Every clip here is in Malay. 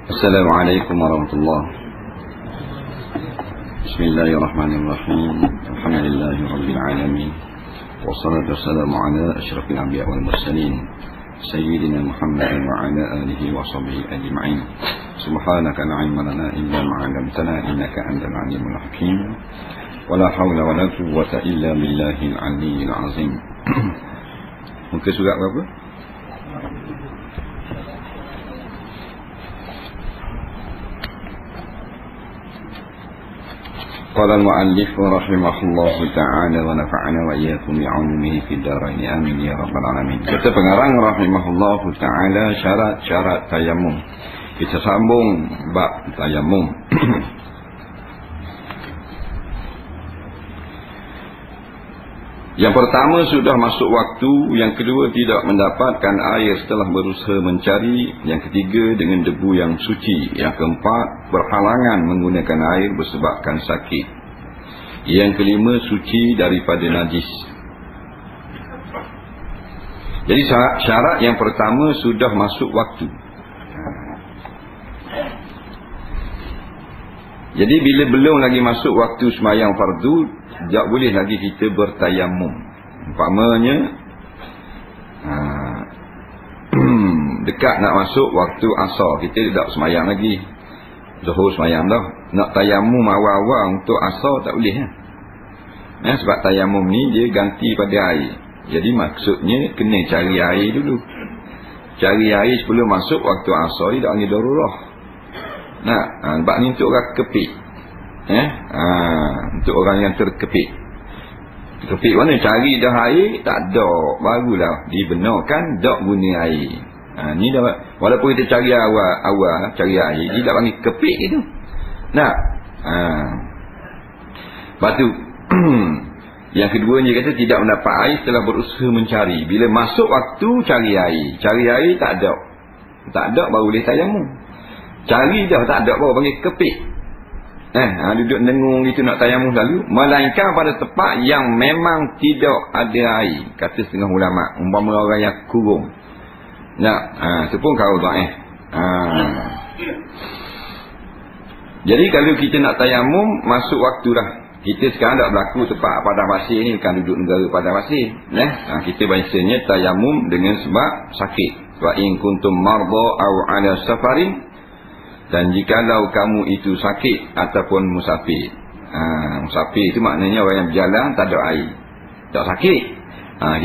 Assalamualaikum warahmatullahi. Bismillahirrahmanirrahim. Alhamdulillahirabbil alamin. Wassalatu wassalamu ala asyrafil anbiya wal mursalin sayyidina Muhammadin wa ala alihi wa sahbihi ajma'in. Subhanaka la ilma lana illa ma 'allamtana innaka antal alimul hakim. Wala haula wala quwwata illa billahil aliyyil azim. Muka surat berapa? قال المؤلف رحمه الله تعالى ونفعنا وإياكم بعلومه في الدارين آمين يا رب العالمين. Kata pengarang rahimahullah taala syarat-syarat tayamum. Kita sambung bab tayamum. Yang pertama sudah masuk waktu, yang kedua tidak mendapatkan air setelah berusaha mencari, yang ketiga dengan debu yang suci, yang keempat berhalangan menggunakan air bersebabkan sakit, yang kelima suci daripada najis. Jadi syarat yang pertama sudah masuk waktu. Jadi bila belum lagi masuk waktu sembahyang fardu, tak boleh lagi kita bertayamum. Umpamanya dekat nak masuk waktu asar, kita tak sembahyang lagi, zuhur sembahyang dah, nak tayamum awal-awal untuk asar tak boleh sebab tayamum ni dia ganti pada air. Jadi maksudnya kena cari air dulu. Cari air sebelum masuk waktu asar ni tak boleh darurah. Sebab ni untuk orang kepit. Untuk orang yang terkepit. Kepit mana? Cari dah air, tak ada, barulah dibenarkan tak guna air. Ni dah, walaupun kita cari awal cari air, dia tak panggil kepit gitu. Lepas tu yang kedua dia kata tidak mendapat air setelah berusaha mencari. Bila masuk waktu cari air, tak ada baru boleh tayamum. Cari dah tak ada baru panggil kepit. Duduk dengung gitu nak tayamum lalu, melainkan pada tempat yang memang tidak ada air, kata setengah ulama, umpama orang yang kurung. Itu pun kau dhaif. Jadi kalau kita nak tayamum, masuk waktu dah. Kita sekarang tak berlaku tempat padang pasir ni, bukan duduk negara padang pasir. Kita biasanya tayamum dengan sebab sakit. Wa in kuntum marda aw ala safarin, dan jikalau kamu itu sakit ataupun musafir. Musafir itu maknanya orang yang berjalan tak ada air, tak sakit.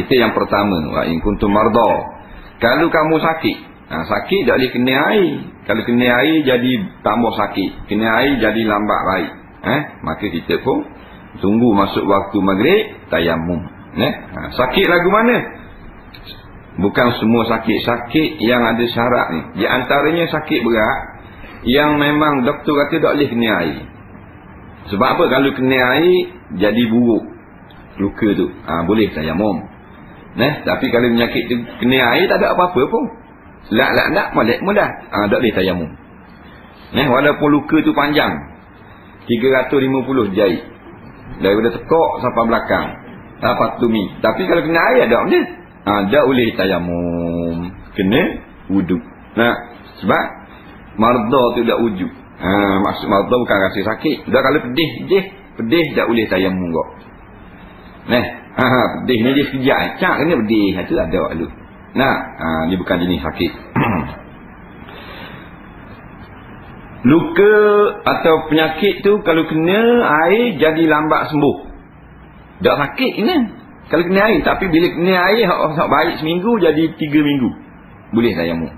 Kita yang pertama, wa in kuntum marda. Kalau kamu sakit, sakit tak boleh kena air. Kalau kena air jadi tambah sakit, kena air jadi lambat baik. Maka kita pun tunggu masuk waktu maghrib tayamum. Sakit lagu mana? Bukan semua sakit yang ada syarat ni. Di antaranya sakit berat yang memang doktor kata tak boleh kena air. Sebab apa? Kalau kena air jadi buruk luka tu, boleh tayamum. Tapi kalau penyakit tu kena air tak ada apa-apa pun, lak molek mudah, tak boleh tayamum. Walaupun luka tu panjang 350 jari daripada tekak sampai belakang, patumi, tapi kalau kena air ada benda, tak boleh tayamum, kena wuduk. Sebab marda tu tak wujud. Maksud marda bukan rasa sakit. Dah kalau pedih tak boleh tayamum kok. Pedih ni dia sekejap, kena pedih, itu ada dulu. Dia bukan jenis sakit. Luka atau penyakit tu kalau kena air jadi lambat sembuh. Tak sakit kena kalau kena air, tapi bila kena air hak baik seminggu jadi 3 minggu, boleh tayamum.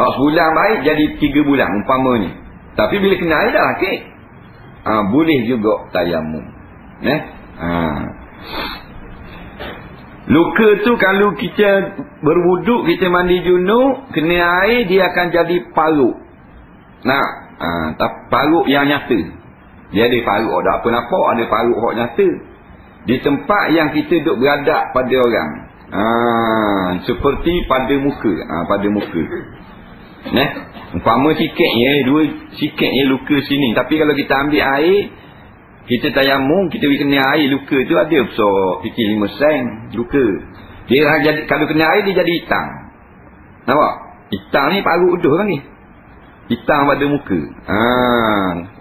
Sebulan baik jadi 3 bulan umpamanya, tapi bila kena air dah sakit, boleh juga tayamum. Luka tu kalau kita berwuduk, kita mandi junub, kena air dia akan jadi paruk. Paruk yang nyata. Dia ada paruk ada apa nampak, ada paruk hak nyata di tempat yang kita duduk beradab pada orang. Seperti pada muka, pada muka. Umpama sikitnya luka sini, tapi kalau kita ambil air, kita tayamum, kita kena air, luka tu ada besar fikir 5 sen luka. Dia jadi, kalau kena air dia jadi hitam. Nampak? Hitam ni paruk uduh kan ni. hitam pada muka.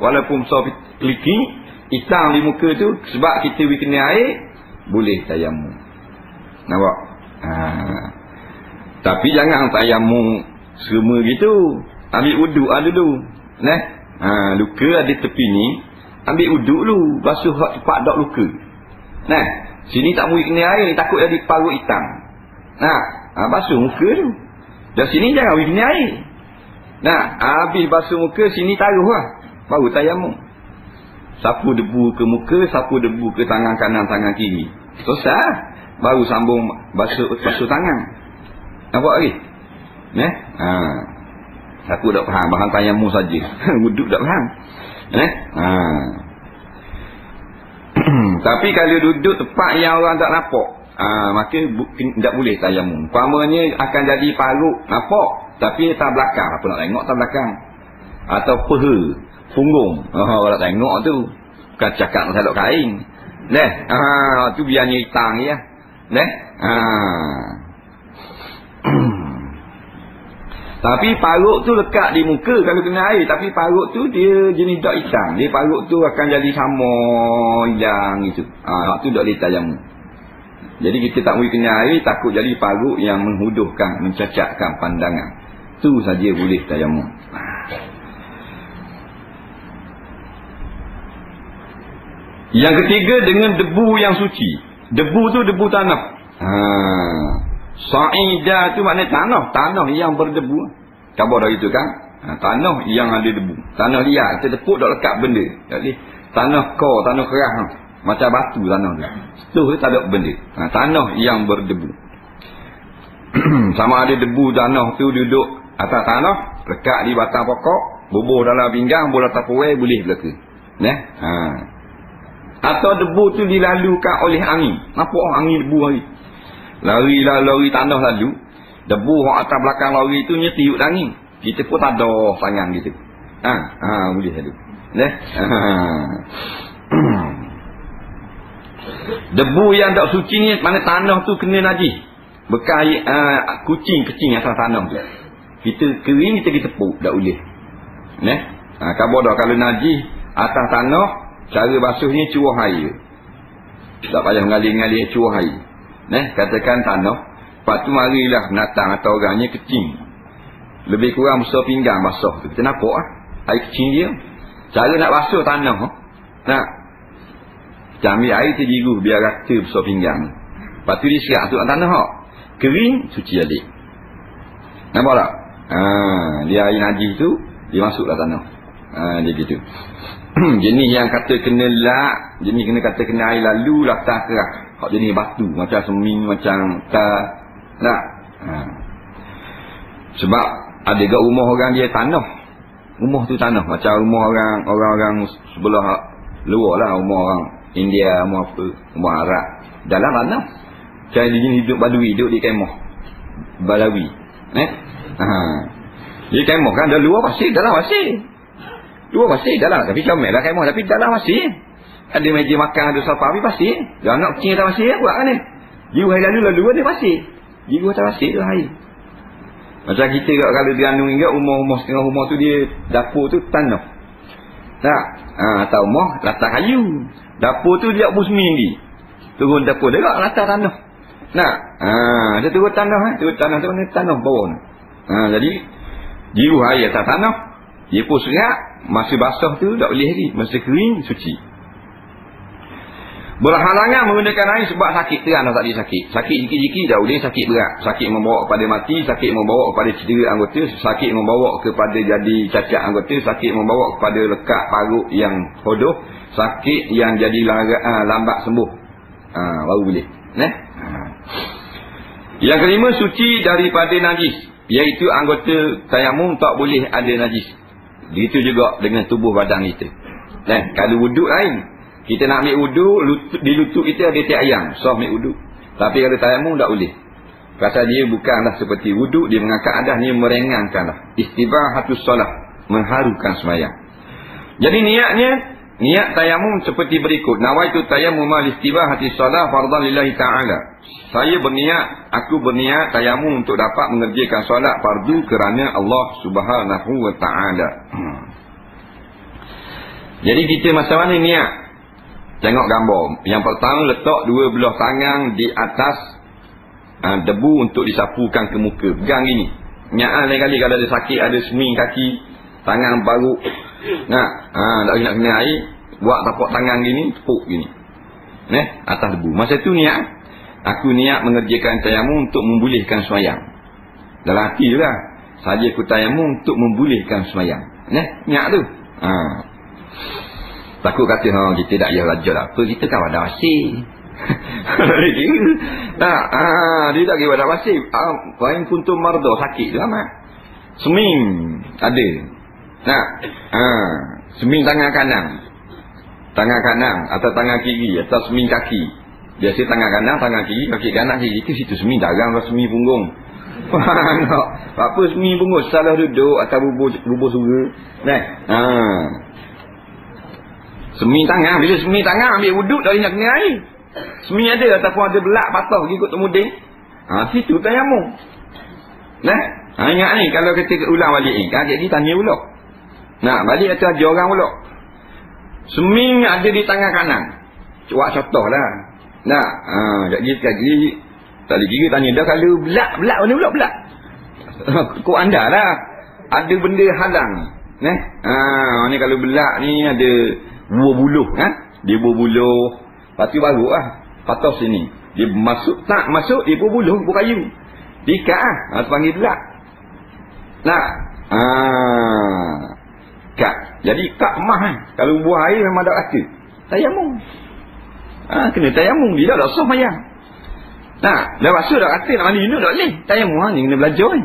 Walaupun besar keliki, hitam di muka tu, sebab kita kena air, boleh tayamum. Nampak? Tapi jangan tayamum semua gitu. Ambil wuduk dulu. Luka ada tepi ni, ambil wuduk dulu, basuh cepat dak luka. Sini tak boleh kena air, takut jadi parut hitam. Basuh muka tu. Dan sini jangan boleh kena air. Habis basuh muka, sini taruh lah, baru tayamum. Sapu debu ke muka, sapu debu ke tangan kanan, tangan kiri. Selesai. Baru sambung basuh tangan. Nampak lagi? Aku tak faham, bahan tayamum saja. Wuduk tak faham. Tapi kalau duduk tempat yang orang tak nampak, maka tak boleh tayamum. Umpamanya akan jadi parut nampak, tapi tak belakang. Apa nak tengok tak belakang? Atau peha, punggung. Orang tak tengok tu. Bukan cakap nak sadok kain. Tu biarnya hitam ya. Tapi parut tu lekat di muka kalau kena air. Tapi parut tu dia jenis dak hitam. Dia parut tu akan jadi sama hilang itu. Tu dak boleh tayamum. Jadi kita tak boleh kena air, takut jadi parut yang menghuduhkan, mencacatkan pandangan. Tu saja boleh tayamum. Yang ketiga, dengan debu yang suci. Debu tu debu tanah. Sa'idah tu maknanya tanah yang berdebu. Khabar dah itu kan? Tanah yang ada debu. Tanah liat, kita tepuk dah lekat benda. Jadi tanah tanah keras, macam batu tanah tu. Tu tak ada benda. Tanah yang berdebu. Sama ada debu tanah tu duduk atas tanah, lekat di batang pokok, bubuh dalam pinggang, bola tapuai, boleh belaka. Atau debu tu dilalukan oleh angin. Nampak angin debu hari. Lari tanah lalu, debu orang atas belakang lari tu tiup angin. Kita pun tak ada tangan gitu. Boleh lalu. Debu yang tak suci ni, mana tanah tu kena najis. Bekas kucing atas tanah tu. Kita kering, kita tepuk, tak boleh. Khabar dah kalau najis atas tanah, cara basuhnya curah air. Tak payah mengalir-ngalir, curah air. Katakan tanah, lepas tu marilah binatang atau orangnya kecing, lebih kurang besar pinggang basuh tu. Kita nampak air kecing dia. Cara nak basuh tanah, kita ambil air terjiru biar rata besar pinggang. Lepas tu dia siap tu tanah kering, suci balik. Nampak tak? Dia air najis tu, dia masuklah tanah. Dia gitu. Jenis yang kata kena jenis kata kena air lalu latar keras. Jenis batu, macam seming, macam sebab ada kat rumah orang dia tanah. Rumah tu tanah, macam rumah orang sebelah luar lah, rumah orang India, rumah apa, rumah Arab, dalam tanah. Macam dia jenis hidup badui, hidup di kemah Balawi. Dia kemah kan, dah luar pasir, dalam pasir. Luar pasir, dalam. Tapi comel lah kemah, tapi dalam pasir. Ada meja makan, ada sofa, tapi pasir. Jangan nak kecil atas pasir, buat kan ni. Jiru hari lalu ada pasir. Jiru atas pasir tu hari. Macam kita kalau diandung ingat, rumah-rumah setengah rumah tu dia, dapur tu tanah. Atau rumah latar kayu. Dapur tu dia busmi lagi. Turun dapur dia latar tanah. Dia turun tanah, turun tanah tu mana tanah bawah ni. Jadi jiru hari atas tanah, dia pun serat. Masa basah tu tak boleh lagi. Masa kering, suci. Berhalangan menggunakan air sebab sakit terang dah tak ada sakit. Sakit jiki-jiki dah boleh, sakit berat. Sakit membawa kepada mati, sakit membawa kepada cedera anggota, sakit membawa kepada jadi cacat anggota, sakit membawa kepada lekat parut yang hodoh, sakit yang jadi lambat sembuh. Baru boleh. Yang kelima, suci daripada najis. Iaitu anggota tayamum tak boleh ada najis. Begitu juga dengan tubuh badan kita. Kalau wuduk lain. Kita nak ambil wuduk, di lutut kita ada tiap ayam, sah ambil wuduk. Tapi kalau tayamum tak boleh. Pasal dia bukanlah seperti wuduk, dia mengangkat adahnya, meringankanlah. Istibahatus solah, mengharukan sembahyang. Jadi niat tayamum seperti berikut. Nawaitu tayammum al-istibahatis solah fardhan lillahi ta'ala. Aku berniat tayamum untuk dapat mengerjakan solat fardu kerana Allah Subhanahu wa taala. Jadi kita masa mana niat? Tengok gambar. Yang pertama, letak dua belah tangan di atas debu untuk disapukan ke muka. Pegang gini. Niat lain kali kalau ada sakit, ada seming kaki, tangan baru. Tak nak kena air, buat tapak tangan gini, tepuk gini. Atas debu. Masa tu niat, aku niat mengerjakan tayamum untuk membolehkan sembahyang. Dalam hati tu lah. Saja aku tayamum untuk membolehkan sembahyang. Niat tu. Takut kata kita tak payah belajar lah. Apa kita kan wadah wasih. Dia tak kira wadah wasih. Wain kuntum marda, sakit tu amat. Seming ada. Seming tangan kanan atau tangan kiri atau seming kaki. Biasa tangan kanan, tangan kiri, kaki kanan, kaki itu situ seming dagang atau seming punggung. Apa seming punggung? Salah duduk atau bubur surga. Seming tangan. Bila seming tangan ambil wuduk dari nak kena air. Seming ada ataupun ada belak patah ikut temuding. Situ tayamum. Ingat ni kalau kita ulang balik ni. Kakak kita tanya pula. Balik atas ajar orang pula. Seming ada di tangan kanan. Buat contoh lah. Sekali tak ada kira tanya dah kalau belak mana pula belak. Kau anda lah. Ada benda halang. Ni kalau belak ni ada buah buluh dia buah buluh. Lepas tu baru patah sini. Dia masuk dia buah buluh, buah kayu. Diikat panggil belak. Kat. Jadi kat mah kalau buah air memang tak kata. Tayamum. Kena tayamum. Dia tak sah mayang. Dah basuh dah kata nak mandi dulu tak boleh. Tayamum ni kena belajar ni.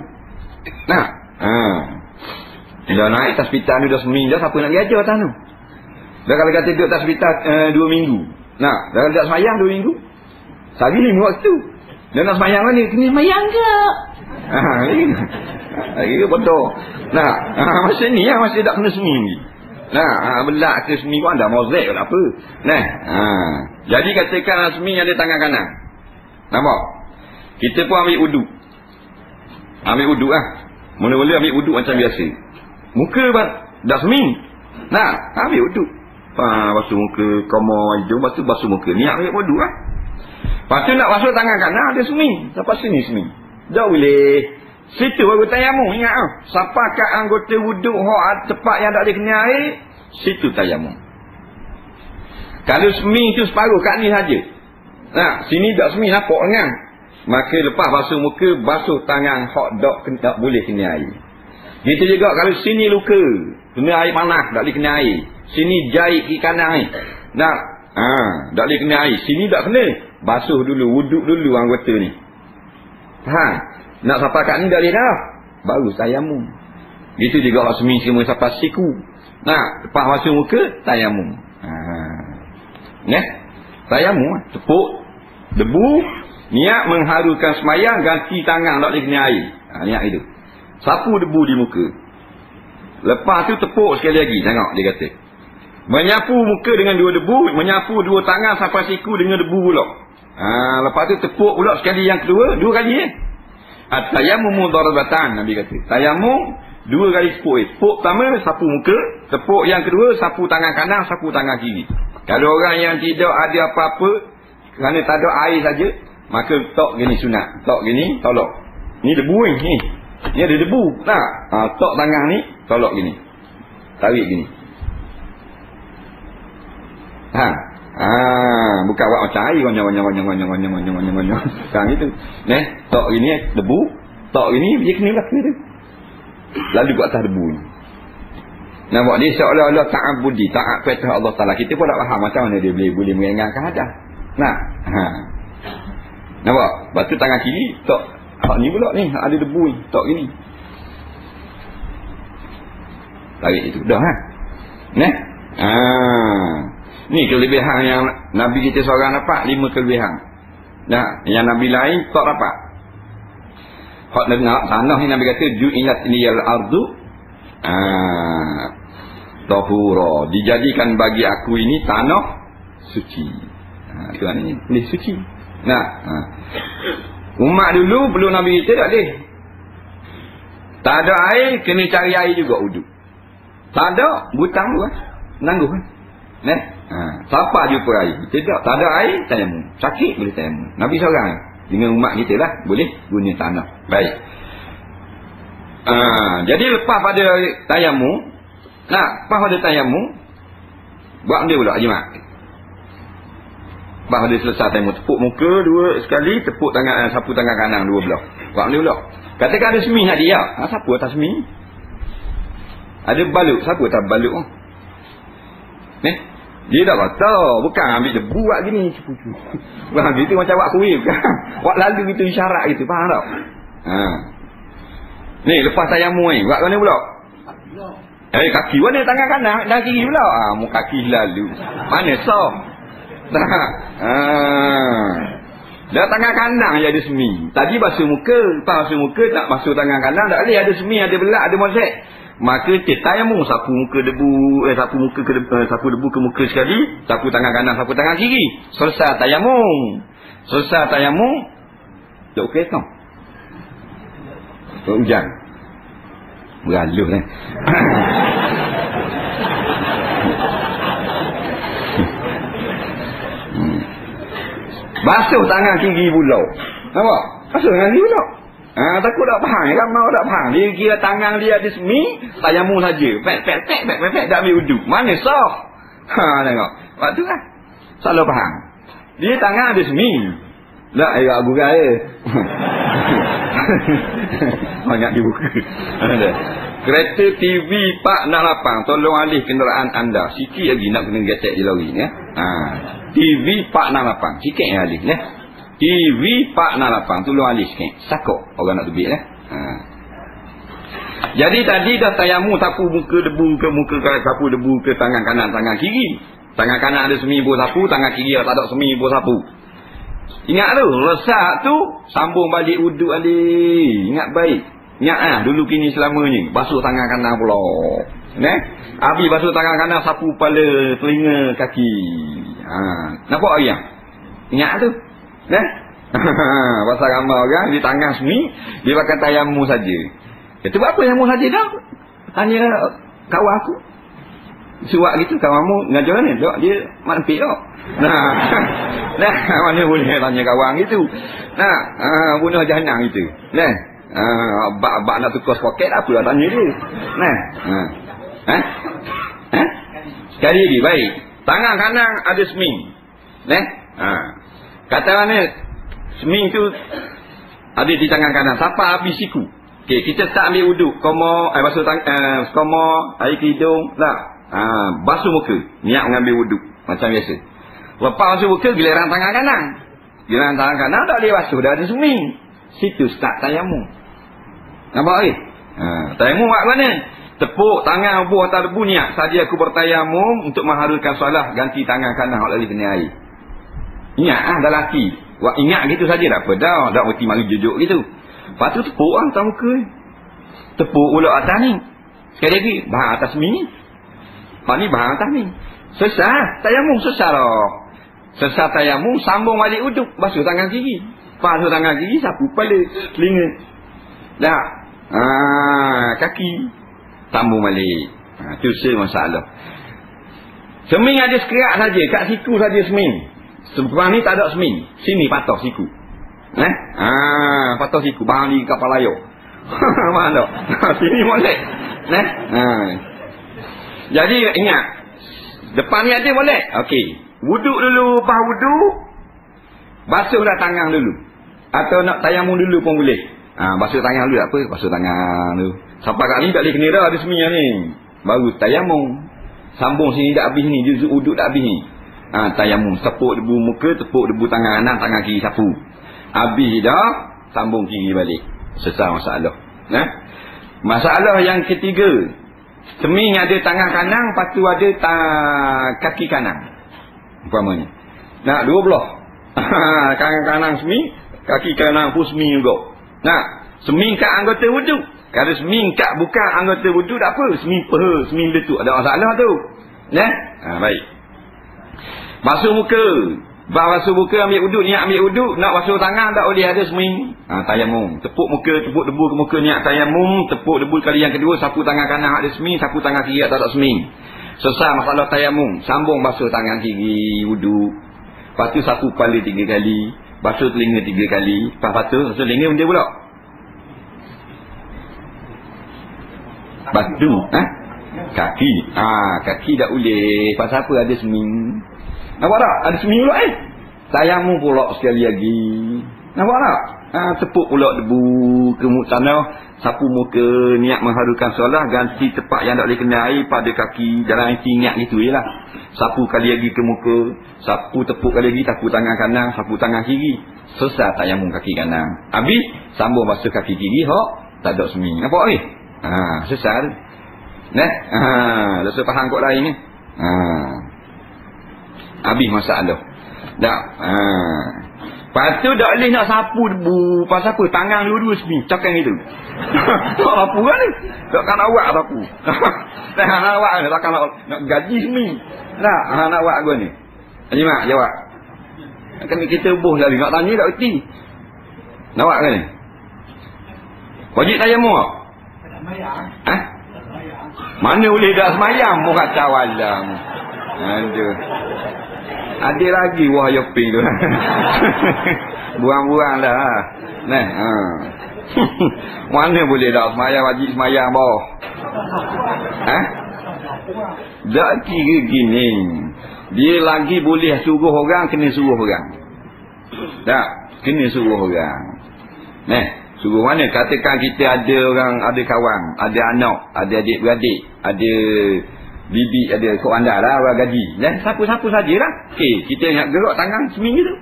Dah naik tasbitah ni dah seming dah, siapa nak pergi ajar atas tu? Dah kalau kata duduk tasbitah 2 minggu. Dah kalau tak semayang 2 minggu. Sehari 5 waktu. Dah nak semayang mana? Kena semayang ke? Lagi bodoh. Masa ni masih tak kena seming ni. Belak ke seming pun dah mozaik ke apa. Jadi katakan seming ada tangan kanan. Nampak? Kita pun ambil wuduk. Mula-mula ambil wuduk macam biasa. Muka dah seming. Ambil wuduk. Basuh muka, koma hidung, lepas tu basuh muka. Niat ambil wuduk lah. Lepas tu nak basuh tangan kanan, ada seming. Sampai sini seming. Tak boleh. Situ baru tayamum. Ingat siapa kat anggota wuduk tempat yang tak ada kena air, situ tayamum. Kalau seming tu separuh kat ni saja. Sini tak seming nampak kan. Maka lepas basuh muka, basuh tangan hot tak boleh kena air. Gitu juga kalau sini luka, kena air panas, tak boleh kena air. Sini jahit kiri kanan ni. Tak boleh kena air. Sini tak kena. Basuh dulu, wuduk dulu anggota ni. Nak sampai kat ni tak boleh dah. Baru tayamum. Gitu juga orang seming semua sampai siku. Lepas basuh muka, tayamum. Tayamum, tepuk debu, niat mengharukan semayang, ganti tangan tak boleh kena air. Niat itu. Sapu debu di muka. Lepas tu tepuk sekali lagi. Tengok dia kata. Menyapu muka dengan 2 debu, menyapu 2 tangan sampai siku dengan debu pula. Lepas tu tepuk pula sekali yang kedua, 2 kali At-tayammum darabatan, Nabi kata. Tayamum 2 kali tepuk. Tepuk pertama sapu muka, tepuk yang kedua sapu tangan kanan, sapu tangan kiri. Kalau orang yang tidak ada apa-apa, kerana tak ada air saja, maka tok gini sunat. Tok gini tolak. Ni debu ni. Ni ada debu. Tok tangan ni tolak gini. Tarik gini. Bukan buat macam air gonyong. Sekarang itu. Tok gini debu, tok gini dia kena belaka tu. Lalu buat atas debu ni. Nampak dia seolah-olah ta'abudi, taat perintah Allah Taala. Kita pun tak faham macam mana dia boleh mengingatkan hadas. Nampak? Lepas tu tangan kiri tok hak ni pula ni, ada debu ni, tok gini. Tarik itu dah Ni kelebihan yang Nabi kita seorang dapat, 5 kelebihan. Yang Nabi lain tak dapat. Hak tanah ni Nabi kata ju'ilat liyal ardu tahura, dijadikan bagi aku ini tanah suci. Tuan ni boleh suci. Nah, umat dulu belum Nabi kita tak boleh. Tak ada air, kena cari air juga uduk. Tak ada, butang tu kan. Menangguh kan. Siapa jumpa air? Tidak, tak ada air, tayamum. Sakit boleh tayamum. Nabi seorang dengan umat kita lah boleh guna tanah. Baik. Jadi lepas pada tayamum, lepas pada tayamum, buat benda pula Haji Mat. Lepas pada selesai tayamum, tepuk muka dua sekali, tepuk tangan, sapu tangan kanan dua belah. Buat benda pula. Katakan ada semi nak dia. Siapa atas semi? Ada balut. Siapa tak balut? Dia tak kata. Bukan ambil debu buat gini. Bukan gitu macam buat kuih. Buat lalu gitu isyarat gitu. Faham tak? Ni lepas tayamum ni. Buat mana pula? Kaki mana tangan kanan dan kiri pula. Mu kaki lalu. Mana sah? Dah tangan kanan je ada semi. Tadi basuh muka. Lepas basuh muka tak basuh tangan kanan. Tak boleh ada semi, ada belak, ada mozek. Maka tayamum, sapu muka debu, sapu debu ke muka sekali, sapu tangan kanan, sapu tangan kiri. Selesai tayamum. Selesai tayamum. Tak okey tau. Hujan. Beraluh ni. Basuh tangan kiri pula. Nampak? Basuh tangan kiri pula. Takut tak faham. Kan mau tak faham. Dia kira tangan dia ada semi, tayamum saja. Pek, dah ambil uduk. Mana sah? Tengok. Waktu lah. Salah faham. Dia tangan ada semi. Tak, aku gaya. Banyak dibuka. Kereta TV 468. Tolong alih kenderaan anda. Sikit lagi nak kena getek je lari ni. TV 468. Sikit yang alih ni. TV 468. Tolong alih sikit. Sakok orang nak tebik ni. Jadi tadi dah tayamum, sapu muka debu ke muka, sapu debu ke tangan kanan, tangan kiri. Tangan kanan ada semi bau sapu, tangan kiri tak ada semi bau sapu. Ingat tu, lesak tu sambung balik uduk alik. Ingat baik. Ingat dulu kini selamanya basuh tangan kanan pula. Habis basuh tangan kanan, sapu kepala, telinga, kaki. Nampak lagi yang? Ingat tu. Pasal ramai orang di tangan semi, dia pakai tayamum saja. Itu apa yang mu saja dah? Tanya kawan aku. Suat gitu kawanmu ngajar ni. Dia mampir tak? Mana boleh tanya kawan gitu. Bunuh jahanam gitu. Bak nak tukar poket apa lah tanya dia. Sekali lagi baik. Tangan kanan ada seming. Kata mana seming tu ada di tangan kanan. Siapa habis siku? Okey, kita tak ambil uduk. Basuh tangan, air ke hidung, tak. Basuh muka. Niat mengambil uduk macam biasa. Lepas basuh muka, giliran tangan kanan. Giliran tangan kanan tak boleh basuh, dah ada seming. Situ start tayamum. Nampak lagi? Tayamum buat mana? Tepuk tangan buah atas debu, niat saja aku bertayamum untuk mengharulkan solat, ganti tangan kanan hak lagi kena air. Ingat dah laki. Ingat gitu saja tak apa dah. Dah berarti mari jujuk gitu. Lepas tu tepuk atas muka. Tepuk pula atas ni. Sekali lagi bahan atas ni. Lepas ni bahan atas ni. Selesai tayamum, selesai lah. Selesai tayamum, sambung balik uduk. Basuh tangan kiri. Basuh tangan kiri, sapu kepala, telinga. Dah. Kaki. Sambung balik. Itu masalah. Seming ada sekerak saja. Kat siku saja seming. Sekarang ni tak ada seming. Sini patah siku. Patah siku. Bahang di kapal layar. Mana tak? Sini boleh. Jadi ingat. Depan ni ada boleh. Okey. Wuduk dulu. Lepas wuduk, basuhlah tangan dulu. Atau nak tayamum dulu pun boleh. Basuh tangan dulu. Apa? Basuh tangan dulu. Sampai kat ni tak boleh kena dah. Ada seming ni. Baru tayamum. Sambung sini tak habis ni. Dia wuduk tak habis ni. Tayamum. Tepuk debu muka, tepuk debu tangan kanan, tangan kiri sapu. Habis dah, sambung kiri balik. Selesai masalah. Masalah yang ketiga, seming ada tangan kanan, lepas tu ada kaki kanan. Umpamanya. Dua belah. Tangan kanan seming, kaki kanan pun seming juga. Seming kat anggota wuduk. Kalau seming kat bukan anggota wuduk tak apa. Seming peha, seming letup. Ada masalah tu. Baik. Basuh muka. Basuh muka ambil uduk, niat ambil uduk, nak basuh tangan tak boleh, ada seming. Tayamum. Tepuk muka, tepuk debu ke muka, niat tayamum, tepuk debu kali yang kedua, sapu tangan kanan ada seming, sapu tangan kiri tak ada seming. Selesai masalah tayamum, sambung basuh tangan kiri, uduk. Lepas tu sapu kepala 3 kali, basuh telinga 3 kali, lepas tu basuh telinga benda pula. Batu, kaki. Kaki tak boleh. Pasal apa ada seming? Nampak tak? Ada seming pula Tayamum pula sekali lagi. Nampak tak? Tepuk pula debu ke tanah, sapu muka, niat mengharukan solat, ganti tepat yang tak boleh kena air pada kaki, dalam hati niat gitu je lah. Sapu kali lagi ke muka, sapu tepuk kali lagi, sapu tangan kanan, sapu tangan kiri. Selesai tayamum kaki kanan. Habis sambung basuh kaki kiri, tak ada seming. Nampak selesai tu. Dah faham kot lain ni. Habis masalah. Dah. Lepas tu tak boleh nak sapu debu. Pasal apa? Tangan dua-dua sini. Cakap gitu. Tak sapu kan ni? Takkan nak buat sapu. Nak buat ni. Takkan nak gaji sini. Nak buat aku ni. Haji Mak jawab. Kan kita boh lagi. Nak tanya tak erti. Nak buat ke ni? Wajib tayamum tak? Mana boleh dah semayang? Mu kacau alam. Ada lagi wahyu ping tu. Buang-buang dah. Mana boleh dah semayang, wajib semayang bawah. Tak kira gini. Dia lagi boleh suruh orang, kena suruh orang. Tak, kena suruh orang. Suruh mana? Katakan kita ada orang, ada kawan, ada anak, ada adik-beradik, ada bibi, ada kok anda lah, orang gaji. Sapu-sapu sajalah. Kita nak gerak tangan seminggu tu.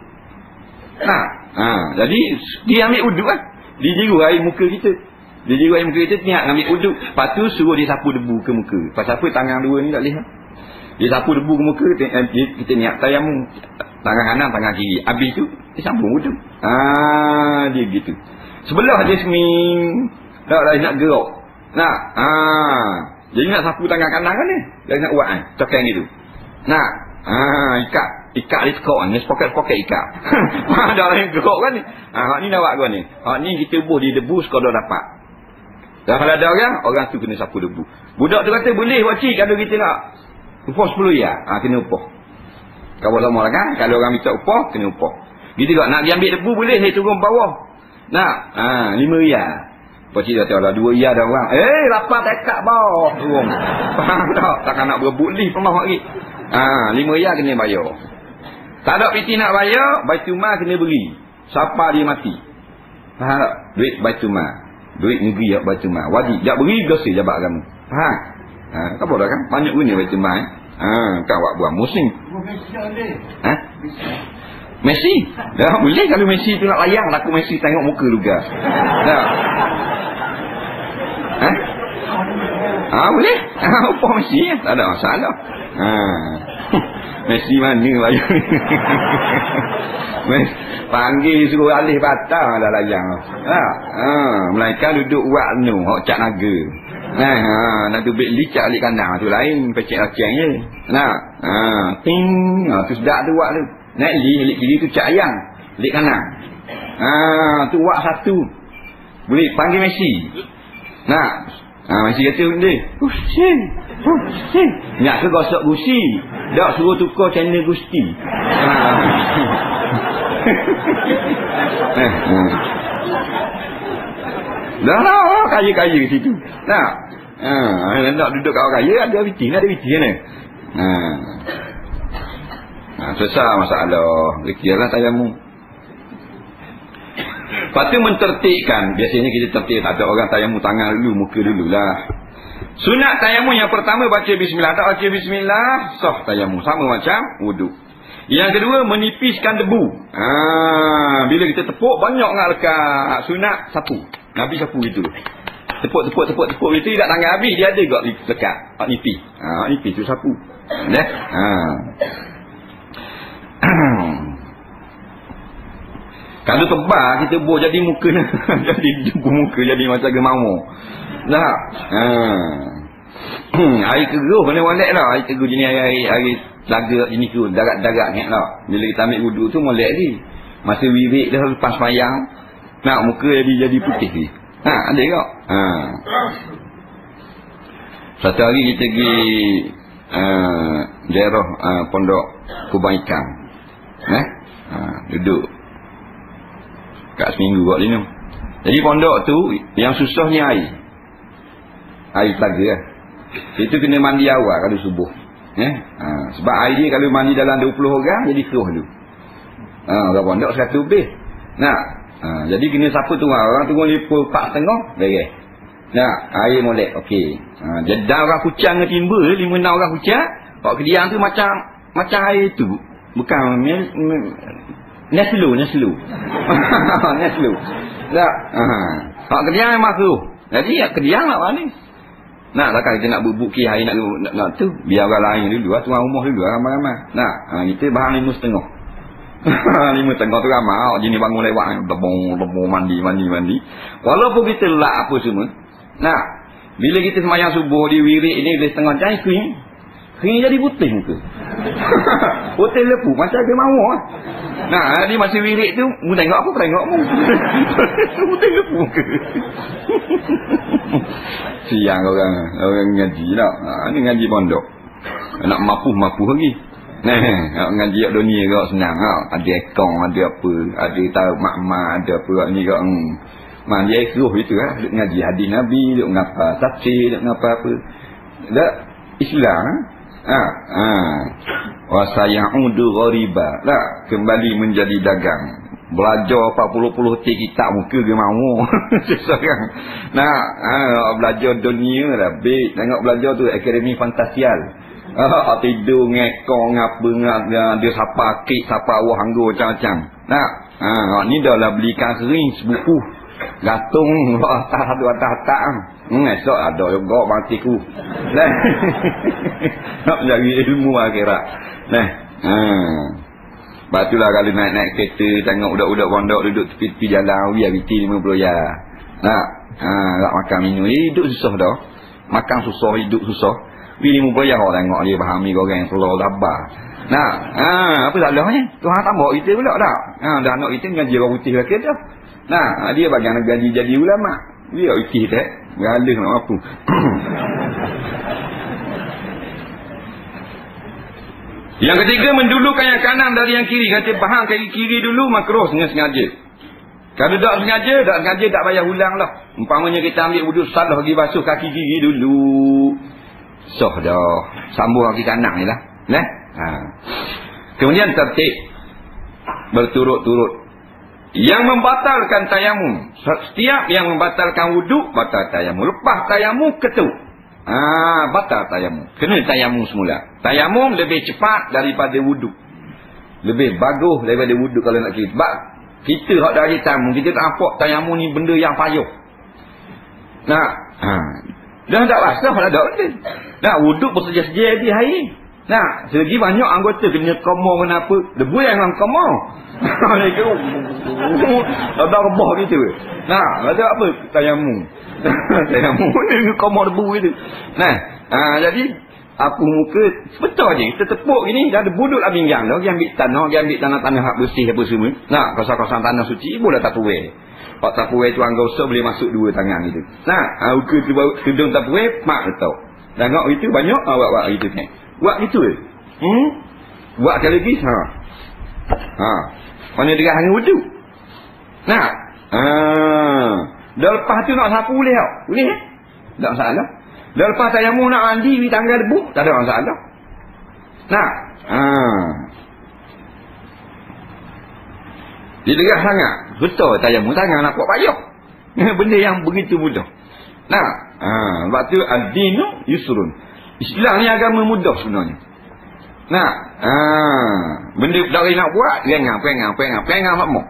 Jadi dia ambil uduk kan. Dia jiru air muka kita. Dia jiru air muka kita, niat ambil uduk. Lepas tu suruh dia sapu debu ke muka. Pasal apa tangan dua ni tak boleh. Dia sapu debu ke muka, kita niat tayamum. Tangan kanan, tangan kiri. Habis tu dia sambung uduk. Dia gitu. Sebelah dia seming. Tak lah nak gerak. Jadi nak sapu tangan kanan kan ni. Dia nak buat kan. Cakap gitu. Ikat di skok ni. Sepoket-sepoket ikat. Tak lah yang gerak kan ni. Hak ni nak buat kau ni. Hak ni kita buh di debu sekadar dapat. Dan kalau ada orang tu kena sapu debu. Budak tu kata boleh wajib kalau kita nak upah 10 ya. Kena upah. Kau lama lah kan. Kalau orang minta upah, kena upah. Gitu tak. Nak ambil debu boleh. Saya turun bawah. 5 riyal. Pakcik dah tahu lah 2 riyal dah orang. Lapar tekak bawah. Turun. Faham tak? Takkan nak berebut lift pernah lagi. 5 riyal kena bayar. Tak ada piti nak bayar, Baitul Mal kena beri. Siapa dia mati. Faham tak? Duit Baitul Mal. Duit negeri ya Baitul Mal. Wajib. Tak beri dosa jabat agama. Faham? Kau boleh kan? Banyak guna Baitul Mal. Kau buat musim. Messi? Dah boleh kalau Messi tu nak layang, takut Messi tengok muka juga. Dah. Boleh? Upah Messi tak ada masalah. Messi mana layang ni? Panggil suruh alih batang dah layang. Melainkan duduk buat nu, hok cak naga. Nak dubik licak alik kandang tu lain, pecek lacang je. Ting, tu sedap tu buat tu. Naik lik kiri tu cak ayam, lik kanan. Tu wak satu. Boleh panggil Messi. Messi kata dia, Pusing. Nak ke gosok gusi. Tak suruh tukar channel Gusti. Dah lah, kaya-kaya ke situ. Nak duduk kat orang kaya, ada viti kan. Selesai masalah. Kira tayamum. Lepas tu mentertibkan. Biasanya kita tertib. Tak ada orang tayamum tangan dulu, muka dulu lah. Sunat tayamum yang pertama baca bismillah. Tak baca bismillah, sah tayamum. Sama macam wuduk. Yang kedua menipiskan debu. Bila kita tepuk banyak nak lekat. Sunat sapu. Nabi sapu gitu. Tepuk itu tak tangan habis. Dia ada juga lekat. Nipis. Nipis tu sapu. Kalau tebal kita buat jadi muka jadi debu muka jadi macam gemamuk. Air keruh kena molek lah. Air keruh jenis air telaga jenis tu. Darat-darat ni lah. Bila kita ambil wuduk tu molek ni. Masa wirik dah lepas mayang. Nak muka jadi putih ni. Ada tak? Satu hari kita pergi daerah pondok Kubang Ikan. Duduk kat seminggu buat minum. Jadi pondok tu yang susahnya air telaga lah. Itu kena mandi awal kalau subuh. Sebab air ni kalau mandi dalam 20 orang jadi keruh dulu. Orang pondok 100 lebih. Jadi kena siapa tunggu. Orang tunggu ni pukul 4.30 beres. Air molek. Okey. Jadi orang kucang dengan timba 5-6 orang kucang. Pak kediang tu macam air tu. Bukan Neslu. Neslu. Tak. Pak kediang memang keruh. Jadi kediang nak mana? Takkan kita nak bubuk air nak tu. Biar orang lain dulu. Tuan rumah dulu ramai-ramai. Kita bahan 5.30. 5.30 tu ramai. Jenis bangun lewat. Lebong mandi. Walaupun kita lak apa semua. Bila kita semayang subuh di wirik ni bila setengah jam kering jadi putih muka. Putih lepu macam ada mawar. Dia masih wirik tu mu tengok apa tengok mu. Putih lepu muka. Siang orang ngaji tak. Ni ngaji pondok. Nak mapuh lagi. Nak ngaji kat dunia kau senang tak. Ada ekong, ada apa, ada tahu makmah, ada apa ni kau. Dia keruh itu lah. Duk ngaji hadis Nabi, duk ngapa tafsir, duk ngapa apa. Tak Islam. Wa sayaudu ghariba. Tak kembali menjadi dagang. Belajar 40 kitab muka ke mau. Seseorang. Belajar dunia dah. Tengok belajar tu akademi fantasial. Tidur ngekong apa dia sapa kek, sapa awah anggur macam-macam. Ni dah lah belikan sering sebuku. Gatung atas esok ada juga matiku. Nak cari ilmu akhirat. Lepas tu lah kalau naik kereta tengok budak-budak pondok duduk tepi jalan biar biti 50 ya. Tak makan minum hidup susah dah. Makan susah, hidup susah. Bila 50 ya orang tengok dia fahami goreng telur sabar. Apa salahnya? Tuhan tak bawa kita pula tak. Dah anak kita ngaji orang putih lagi dah. Dia bagian gaji jadi ulama. Dia ikih tak. Beralih nak apa. Yang ketiga, mendulukan yang kanan dari yang kiri. Kata bahang kaki kiri dulu makruh dengan sengaja. Kalau tak sengaja tak payah ulang lah. Umpamanya kita ambil wuduk salah pergi basuh kaki kiri dulu. Soh dah. Sambung kaki kanan ni lah. Kemudian tertib berturut-turut. Yang membatalkan tayamum. Setiap yang membatalkan wuduk batal tayamum. Lepas tayamum ketuk. Batal tayamum. Kena tayamum semula. Tayamum lebih cepat daripada wuduk. Lebih bagus daripada wuduk kalau nak kita. Sebab kita hak dari tayamum, kita tak nampak tayamum ni benda yang payah. Dah tak basah dah ada benda. Wuduk bersedia-sedia di air. Selagi banyak anggota kena koma kenapa? Debu yang koma. Ada rebah gitu. Ada apa? Tayamum. Tayamum ni koma debu gitu. Jadi apa muka betul je. Kita tepuk gini dah debu duduk dalam pinggang dah. Dia ambil tanah-tanah hak bersih apa semua. Kawasan-kawasan tanah suci boleh tapuai. Pak tapuai tu anggap usah boleh masuk 2 tangan gitu. Uka tu tudung tapuai mak letak. Tengok itu banyak awak itu kan. Buat gitu buat sekali lagi mana dia hang wuduk. Dah lepas tu nak sapu boleh tak? Boleh tak masalah. Dah lepas tayamum nak mandi di tangga debu tak ada masalah. Dia tegak sangat. Betul tayamum tangan nak buat payah. Benda yang begitu mudah. Sebab tu ad-dinu yusrun. Islam ni agama mudah sebenarnya. Benda dari nak buat pengang makmum.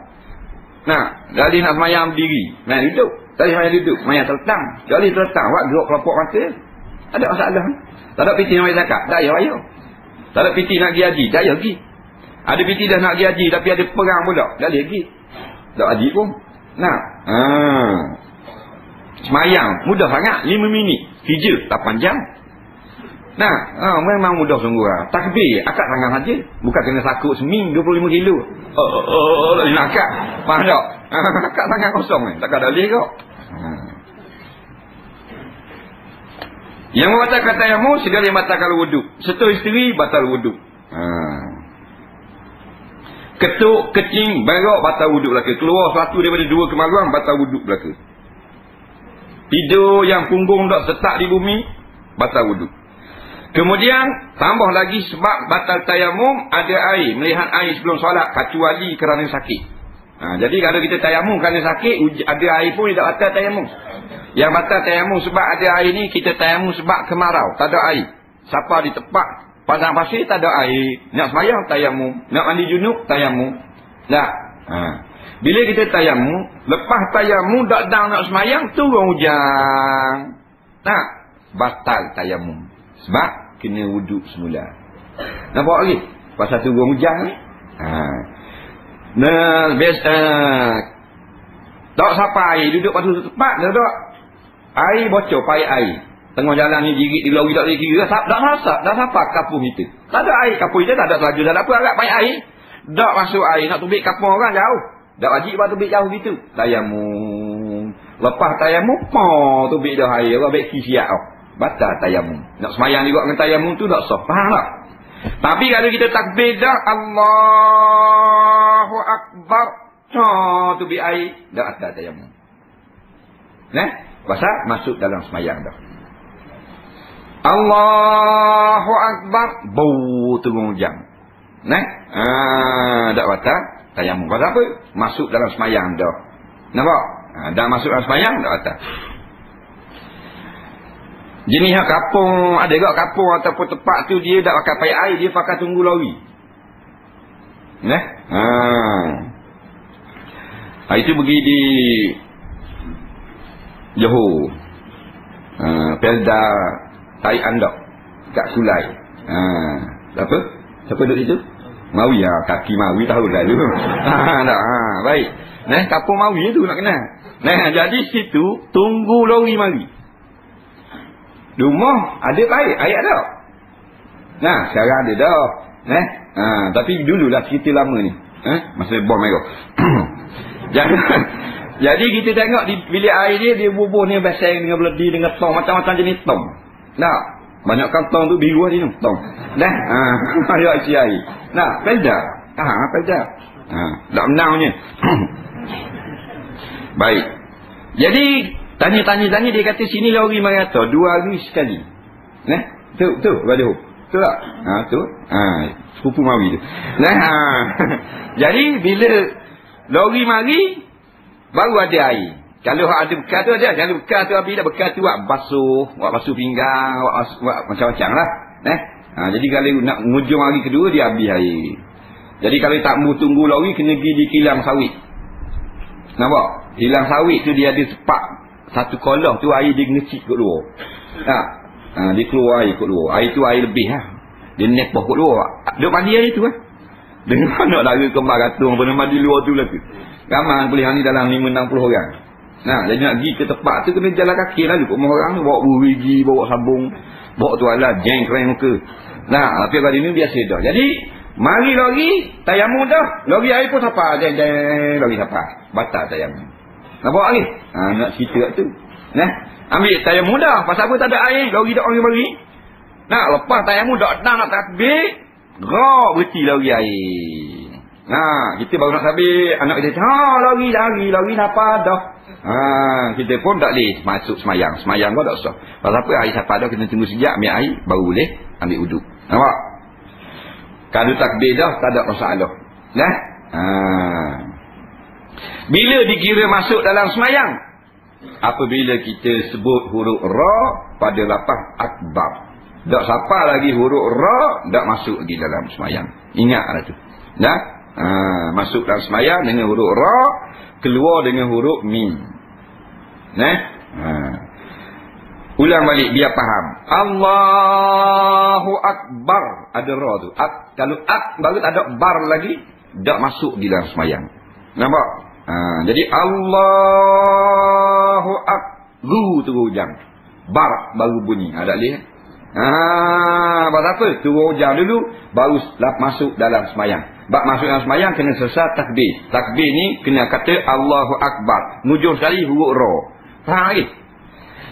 Dari nak semayang berdiri, duduk. Dari semayang duduk, semayang terletang. Dari terletang, buat gerak kelopak mata. Ada masalah. Tak ada piti nak zakat, tak payah. Tak ada piti nak pergi haji, tak payah pergi. Ada piti dah nak pergi haji tapi ada perang pula, tak boleh pergi. Tak haji pun. Semayang mudah sangat, 5 minit. Hijau 8 jam. Nah, memang mudah sungguh lah. Takbir akad tangan saja. Bukan kena sakut seming 25 kilo. Nak akad. Faham tak? Akad tangan kosong ni. Takkan dalih kau. Yang membatalkan tayamum segala yang batalkan wuduk. Setu isteri batal wuduk. Ketuk, kecing, berak batal wuduk belaka. Keluar satu daripada 2 kemaluan batal wuduk belaka. Tidur yang punggung tak setak di bumi batal wuduk. Kemudian tambah lagi sebab batal tayamum ada air, melihat air sebelum solat kecuali kerana sakit. Jadi kalau kita tayamum kerana sakit, ada air pun tidak batal tayamum. Yang batal tayamum sebab ada air ni, kita tayamum sebab kemarau, tak ada air. Siapa di tempat padang pasir tak ada air, nak sembahyang tayamum, nak mandi junub tayamum. Tak. Bila kita tayamum, lepas tayamum dak dang nak sembahyang turun hujan. Tak, batal tayamum. Sebab kena wuduk semula. Nampak lagi? Pasal turun hujan ni. Tak sampai air duduk pada tempat dah tak. Air bocor, paik air. Tengah jalan ni jirit di lori tak boleh kira. Tak masak, dah sampai kapur kita. Tak ada air, kapur kita tak ada selaju, tak ada apa agak paik air. Tak masuk air, nak tubik kapur orang jauh. Tak wajib buat tubik jauh gitu. Tayamum. Lepas tayamum, tubik dah air. Orang baik kisiak tau. Batal tayamum. Nak semayang juga dengan tayamum tu tak sah. Faham tak? Tapi kalau kita takbir dah, Allahu Akbar, tubik air, dah ada tayamum. Pasal masuk dalam semayang dah. Allahu Akbar, bau turun hujan. Tak batal tayamum. Pasal apa? Masuk dalam semayang dah. Nampak? Dah masuk dalam semayang, dah batal. Jenis kapung, ada tak kapung ataupun tempat tu dia tak pakai pakai air, dia pakai tunggu lori. Itu pergi di Johor. Pelda Tai Andok kat Sulai. Apa? Siapa duduk situ? Mawi kaki Mawi tahu dah tu. Baik. Kapung Mawi tu nak kenal. Jadi situ tunggu lori mari. Rumah ada air ada. Sekarang ada dah. Tapi dululah cerita lama ni. Masa bom merah. Jadi kita tengok di bilik air dia bubuh ni baseng dengan beledi dengan tong macam-macam jenis tong. Banyak tong tu biru dia tu. Tong. Ada isi air. Pelda. Pelda. Tak menangnya. Baik. Jadi tanya dia kata sini lori maraton 2 hari sekali. Tu badu. Tu tak? Tu. Sepupu Mawi tu. Jadi bila lori mari baru ada air. Kalau ada bekal tu ada. Kalau bekal tu habis dah, bekal tu buat basuh pinggang, buat macam-macam lah. Jadi kalau nak ngujung hari kedua dia habis air. Jadi kalau tak mau tunggu lori kena pergi di kilang sawit. Nampak? Kilang sawit tu dia ada sepak satu kolah tu air dia ngecik kat luar. Dia keluar air kat luar. Air tu air lebih lah. Dia nepah kat luar. Duk mandi air tu lah. Dengan anak lara kembar gantung pernah mandi luar tu lah tu. Ramai boleh ni dalam 5-60 orang. Jadi nak pergi ke tempat tu kena jalan kaki lah juga. Orang tu bawa buih, bawa sabung, bawa tuala, jeng keren muka. Tapi pada ni biasa dah. Jadi mari lori tayamum dah. Lori air pun siapa? Jeng lori siapa? Batal tayamum. Nampak lagi? Nak cerita tu. Ambil tayamum dah. Pasal apa tak ada air? Lori tak orang mari. Lepas tayamum dah nak takbir, berhenti lori air. Kita baru nak sabit. Anak kita lori apa dah. Kita pun tak boleh masuk semayang. Semayang pun tak usah. Pasal apa air siapa dah kena tunggu sejak ambil air baru boleh ambil uduk. Nampak? Kalau takbir dah tak ada masalah. Bila dikira masuk dalam semayang? Apabila kita sebut huruf ra pada lafaz akbar. Tak siapa lagi huruf ra tak masuk lagi dalam semayang. Ingatlah tu. Masuk dalam semayang dengan huruf ra, keluar dengan huruf mim. Ulang balik biar faham. Allahu Akbar. Ada ra tu. Kalau baru tak ada bar lagi, tak masuk di dalam semayang. Nampak? Jadi Allahu turun hujan. Bar baru bunyi. Tak boleh. Buat apa? Turun hujan dulu, baru masuk dalam semayang. Bab masuk dalam semayang kena selesai takbir. Takbir ni kena kata Allahu Akbar. Mujur sekali huruf ra. Faham lagi?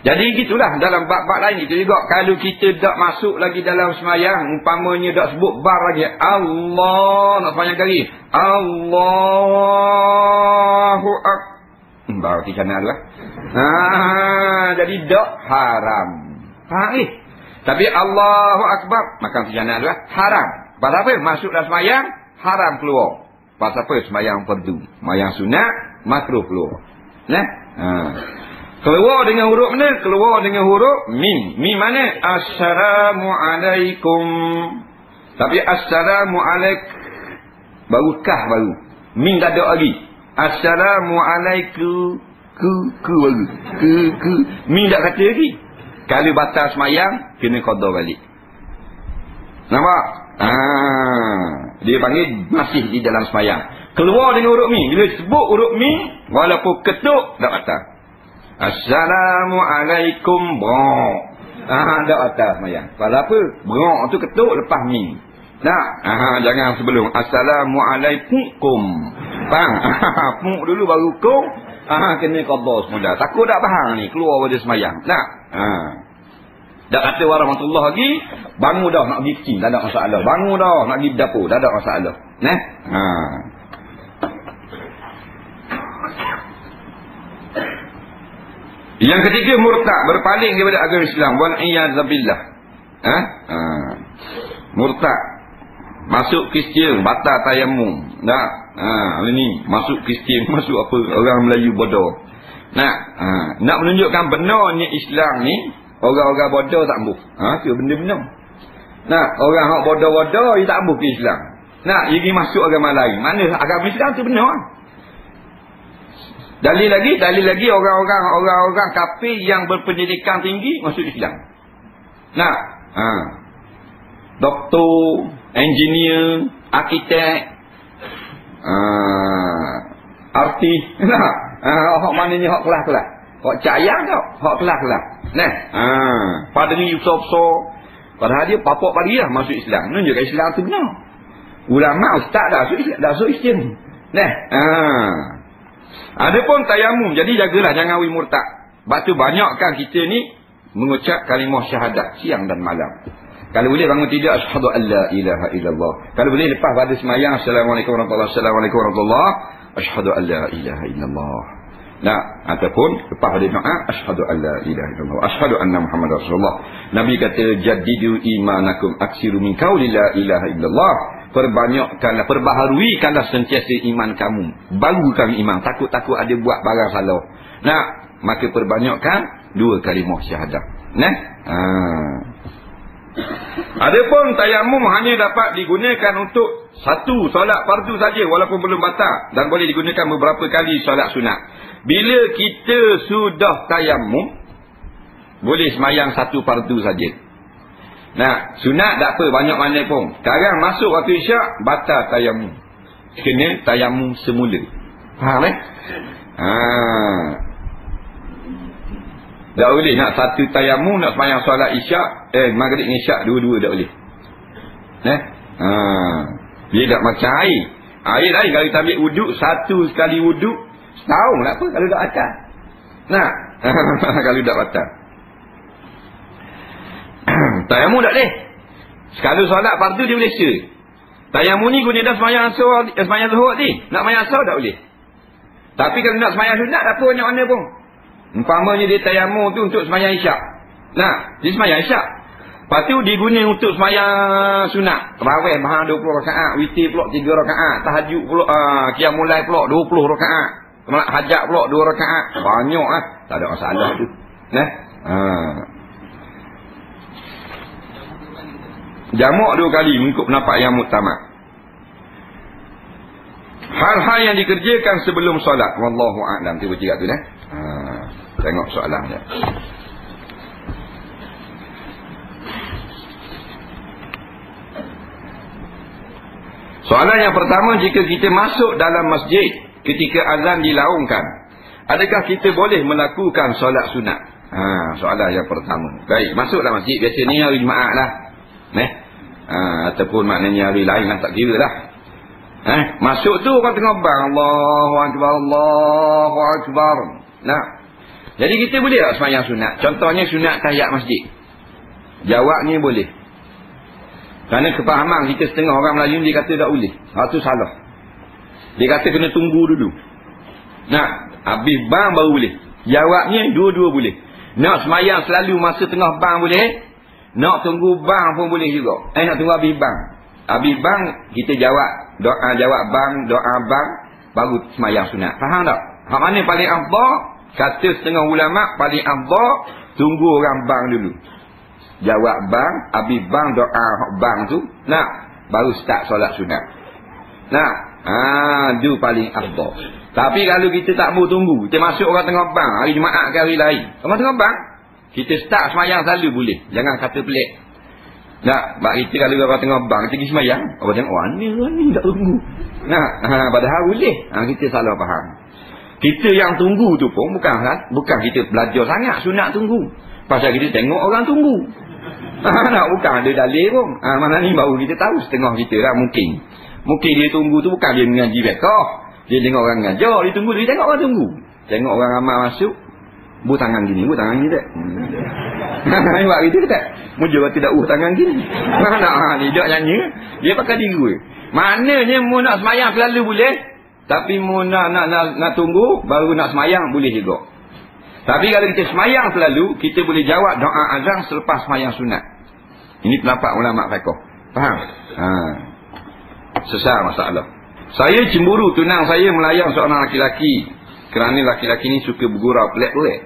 Jadi gitulah dalam bab-bab lain itu juga. Kalau kita tak masuk lagi dalam semayang, umpamanya tak sebut bar lagi, Allah nak semayang kali, Allahu Akbar, baru kita kenal lah. Jadi tak haram. Faham ni? Tapi Allahu Akbar makan sejanan lah haram. Pasal apa? Masuk dalam semayang haram keluar. Pasal apa? Semayang fardu. Semayang sunat makruh keluar. Nah. Keluar dengan huruf mana? Keluar dengan huruf mim. Mim mana? Assalamualaikum. Tapi assalamualaikum baru kah baru. Mim tak ada lagi. Assalamualaikum. Ku baru. Ku. Mim tak kata lagi. Kalau batal semayang, kena qada balik. Nampak? Dia panggil masih di dalam semayang. Keluar dengan huruf mim. Bila sebut huruf mim, walaupun ketuk, tak batal. Assalamualaikum bro. Tak atas semayang. Pasal apa? Bro tu ketuk lepas mim. Tak? Jangan sebelum Assalamualaikum. Faham? Puk dulu baru kum. Kena qada semula. Takut tak faham ni keluar pada semayang. Tak? Tak kata warahmatullah lagi, bangun dah nak pergi kecil, tak ada masalah. Bangun dah nak pergi dapur, tak ada masalah. Nah? Yang ketiga murtad, berpaling daripada agama Islam. Wal iyadzabillah. Murtad. Masuk Kristian, batal tayamum. Tak? Ini masuk Kristian, masuk apa? Orang Melayu bodoh. Nak menunjukkan benarnya Islam ni, orang-orang bodoh tak ambuh. Tu benda benar. Orang hak bodoh-bodoh dia tak ambuh ke Islam. Dia pergi masuk agama lain. Mana agama Islam tu benar. Dalil lagi orang-orang kafir yang berpendidikan tinggi masuk Islam. Doktor, engineer, arkitek, artis. Hak mananya hak kelas-kelas. Hak cahaya kau, hak kelas-kelas. Padri besar-besar. Padahal dia papak padi lah masuk Islam. Menunjukkan Islam tu benar. Ulama ustaz dah masuk Islam. Adapun tayamum, jadi jagalah jangan wi murtad. Sebab tu banyakkan kita ni mengucap kalimah syahadat siang dan malam. Kalau boleh bangun tidur asyhadu alla ilaha illallah. Kalau boleh lepas pada semayang assalamualaikum warahmatullahi wabarakatuh, asyhadu alla ilaha illallah. Ataupun lepas pada doa asyhadu alla ilaha illallah, asyhadu anna muhammadar rasulullah. Nabi kata jaddidu imanakum aksiru min qauli la ilaha illallah. Perbanyakkanlah, perbaharuikanlah sentiasa iman kamu. Barukan iman. Takut-takut ada buat barang salah. Maka perbanyakkan 2 kalimah syahadat. Adapun tayamum hanya dapat digunakan untuk satu solat fardu saja walaupun belum batal, dan boleh digunakan beberapa kali solat sunat. Bila kita sudah tayamum, boleh semayang satu fardu saja. Sunat tak apa banyak mana pun. Sekarang masuk waktu isyak, batal tayamum. Kena tayamum semula. Faham tak boleh nak satu tayamum nak semayang solat isyak, maghrib dengan isyak dua-dua tak boleh. Dia tak macam air. Air lain kalau kita ambil wuduk, satu sekali wuduk setahun tak apa kalau tak batal. Kalau tak batal. Tayamum tak boleh. Sekali solat fardu dia boleh share. Tayamum ni guna dah semayang zuhur ni. Nak semayang asar tak boleh. Tapi kalau nak semayang sunat tak apa banyak mana pun. Umpamanya dia tayamum tu untuk semayang isyak. Dia semayang isyak. Lepas tu diguna untuk semayang sunat. Tarawih bahang 20 rakaat, witir pula 3 rakaat, tahajud pula qiyamul lail pula 20 rakaat. Hajat pula 2 rakaat. Banyak tak ada masalah tu. Jamak 2 kali mengikut pendapat yang muktamad. Hal-hal yang dikerjakan sebelum solat, wallahu a'lam. Tiba tiga tu tengok soalan dia. Soalan yang pertama, jika kita masuk dalam masjid ketika azan dilaungkan, Adakah kita boleh melakukan solat sunat? Soalan yang pertama. Baik, masuklah masjid. Biasa ni hari Jumaat lah. Ataupun maknanya hari lain lah, tak kira lah. Masuk tu orang tengah bang, Allahu Akbar, Allahu Akbar. Nah, jadi kita boleh tak sembahyang sunat? Contohnya sunat tahiyat masjid. Jawabnya boleh. Kerana kefahaman kita setengah orang Melayu dia kata tak boleh. Itu salah. Dia kata kena tunggu dulu. Nah, habis bang baru boleh. Jawabnya dua-dua boleh. Nak sembahyang selalu masa tengah bang boleh. Nak tunggu bang pun boleh juga. Nak tunggu habis bang. Habis bang kita jawab doa, jawab bang, doa bang, baru sembahyang sunat. Faham tak? Hak mana paling afdal? Kata setengah ulama paling afdal tunggu orang bang dulu. Jawab bang, habis bang doa bang tu, nak baru start solat sunat. Nak, itu paling afdal. Tapi kalau kita tak mau tunggu, kita masuk orang tengah bang, hari Jumaat ke hari lain, orang tengah bang, kita start sembahyang selalu boleh. Jangan kata pelik. Nak, bak kita kalau orang tengah bang, kita pergi sembahyang, orang tengok, ni tak tunggu. Nah, padahal boleh. Kita salah faham. Kita yang tunggu tu pun bukan kita belajar sangat sunat tunggu. Pasal kita tengok orang tunggu. Bukan ada dalil pun. Mana ni baru kita tahu setengah kita lah mungkin. Mungkin dia tunggu tu bukan dia mengaji fiqh. Dia tengok orang ngajar, dia tunggu, dia tengok orang tunggu. Tengok orang ramai masuk, tangan gini tak. Buat gitu tak? Mujur tidak tangan gini. Dia tak nyanyi, dia pakai diri. Maknanya mu nak semayang selalu boleh, tapi mu nak tunggu baru nak semayang boleh juga. Tapi kalau kita semayang selalu, kita boleh jawab doa azan selepas semayang sunat. Ini pendapat ulama fiqh. Faham? Sesar masalah. Saya cemburu tunang saya melayang seorang laki-laki. Kerana laki-laki ni suka bergurau pelik-pelik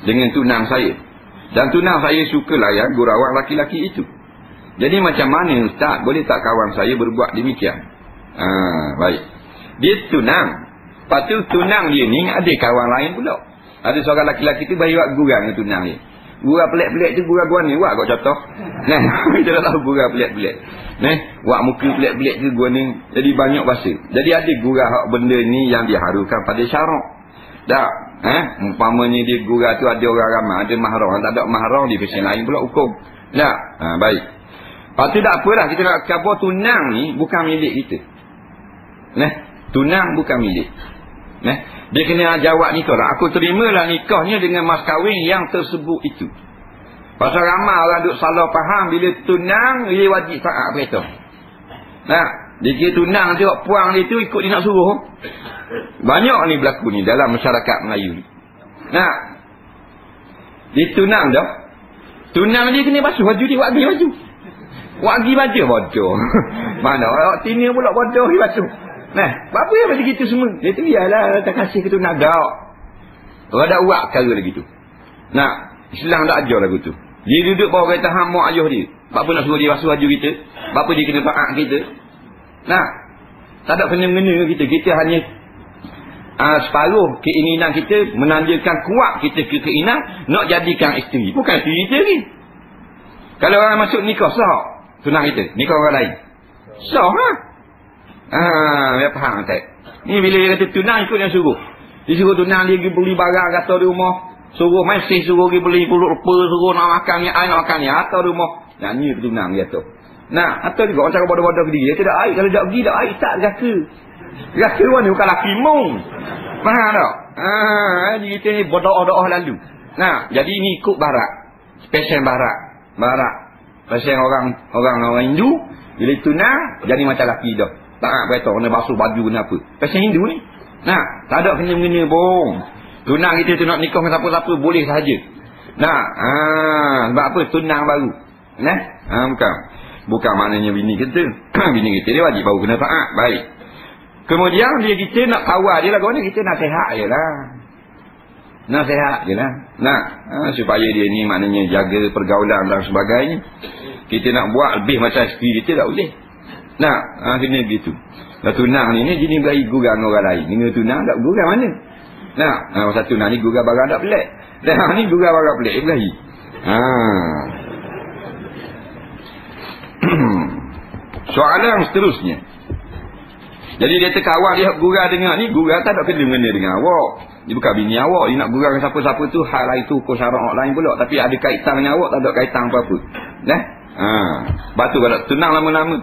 dengan tunang saya. Dan tunang saya suka layan gurauan laki-laki itu. Jadi macam mana Ustaz? Boleh tak kawan saya berbuat demikian? Baik. Dia tunang. Lepas tu tunang dia ni ada kawan lain pula. Ada seorang laki-laki tu bagi buat gurau dengan tunang dia. Gurau pelik-pelik tu gurau ni. Buat kau contoh. Kita dah tahu gurau pelik-pelik. Buat muka pelik-pelik tu gurau ni. Jadi banyak bahasa. Jadi ada gurau benda ni yang diharukan pada syarak. Tak? Umpamanya dia gurau tu ada orang ramai, ada mahram. Tak ada mahram di versi lain pula hukum. Tak? Baik. Lepas tu tak apalah. Kita nak kata tunang ni bukan milik kita. Tunang bukan milik. Dia kena jawab nikah lah. Aku terimalah nikahnya dengan mas kahwin yang tersebut itu. Pasal ramai orang duk salah faham bila tunang dia wajib taat perintah. Dia kira tunang tu puang dia tu ikut dia nak suruh. Banyak ni berlaku ni dalam masyarakat Melayu ni. Dia tunang dah. Tunang dia kena basuh baju dia, wagi baju. Wagi baju bodoh. Mana orang sini pula bodoh dia basuh. Apa yang macam gitu semua? Dia tu ialah tak kasih ke tunang dah. Orang dah uak cara lagi tu. Islam tak ajar lagu tu. Dia duduk bawah kereta hamak ayuh dia. Apa nak suruh dia basuh baju kita? Apa dia kena taat kita? Tak ada kena-mengena kita. Kita hanya separuh keinginan kita menandakan kuat kita keinginan nak jadikan isteri. Bukan isteri kita lagi. Kalau orang masuk nikah sah tunang kita, nikah orang lain sah dia faham tak? Ni bila dia kata tunang ikut yang suruh. Dia suruh tunang dia pergi beli barang kata di rumah. Suruh masih suruh pergi beli pulut lepa, suruh nak makan ni, nak makan ni atau di rumah. Ni tunang dia tu. Atau juga orang cakap bodoh-bodoh ke dia. Dia tak air. Kalau tak pergi tak air tak raka. Raka ni bukan laki mung. Faham tak? Jadi kita ni bodoh-bodoh lalu. Jadi ni ikut barat. Spesial barat. Spesial orang Hindu. Bila tunang jadi macam laki dah. Tak beritahu kena basuh baju kena apa. Pasal Hindu ni. Tak ada kena-mengena pun. Tunang kita tu nak nikah dengan siapa-siapa boleh sahaja. Sebab apa? Tunang baru. Bukan maknanya bini kita. Bini kita dia wajib baru kena taat. Baik. Kemudian dia kita nak kawal dia lah. Kawan kita nasihat je lah. Nasihat je lah. Supaya dia ni maknanya jaga pergaulan dan sebagainya. Kita nak buat lebih macam isteri kita tak boleh. Kena begitu. Tunang ni jenis beri gurau orang lain. Dengan tunang tak gurau mana? Masa tunang ni gurau barang tak pelik. Ni gurau barang pelik beri. Soalan seterusnya. Jadi dia terkawal dia gurau dengar ni, gurau tak ada kena-mengena dengan awak. Dia bukan bini awak. Dia nak gurau siapa-siapa tu, hal lain tu, hukum syarak lain pula. Tapi ada kaitan dengan awak, tak ada kaitan apa-apa. Batu kalau tunang lama-lama.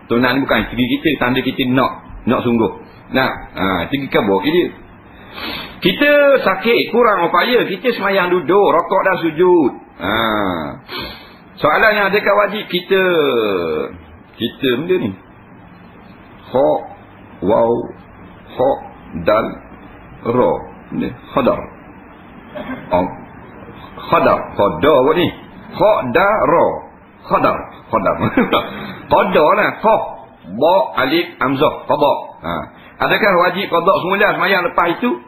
Tunang ni bukan isteri kita, tanda kita nak sungguh. Tinggi kabur dia. Kita sakit, kurang upaya, kita semayang duduk, rokok dan sujud. Soalannya, adakah wajib kita benda ni? Kha, waw, kha, dal, ra. Khadar. Khadar. Khadar apa ni? Kha, da, ra. Khadar. Qadar lah. Kha, ba, alif, hamzah. Qadar. Adakah wajib qadar semula semayang lepas itu?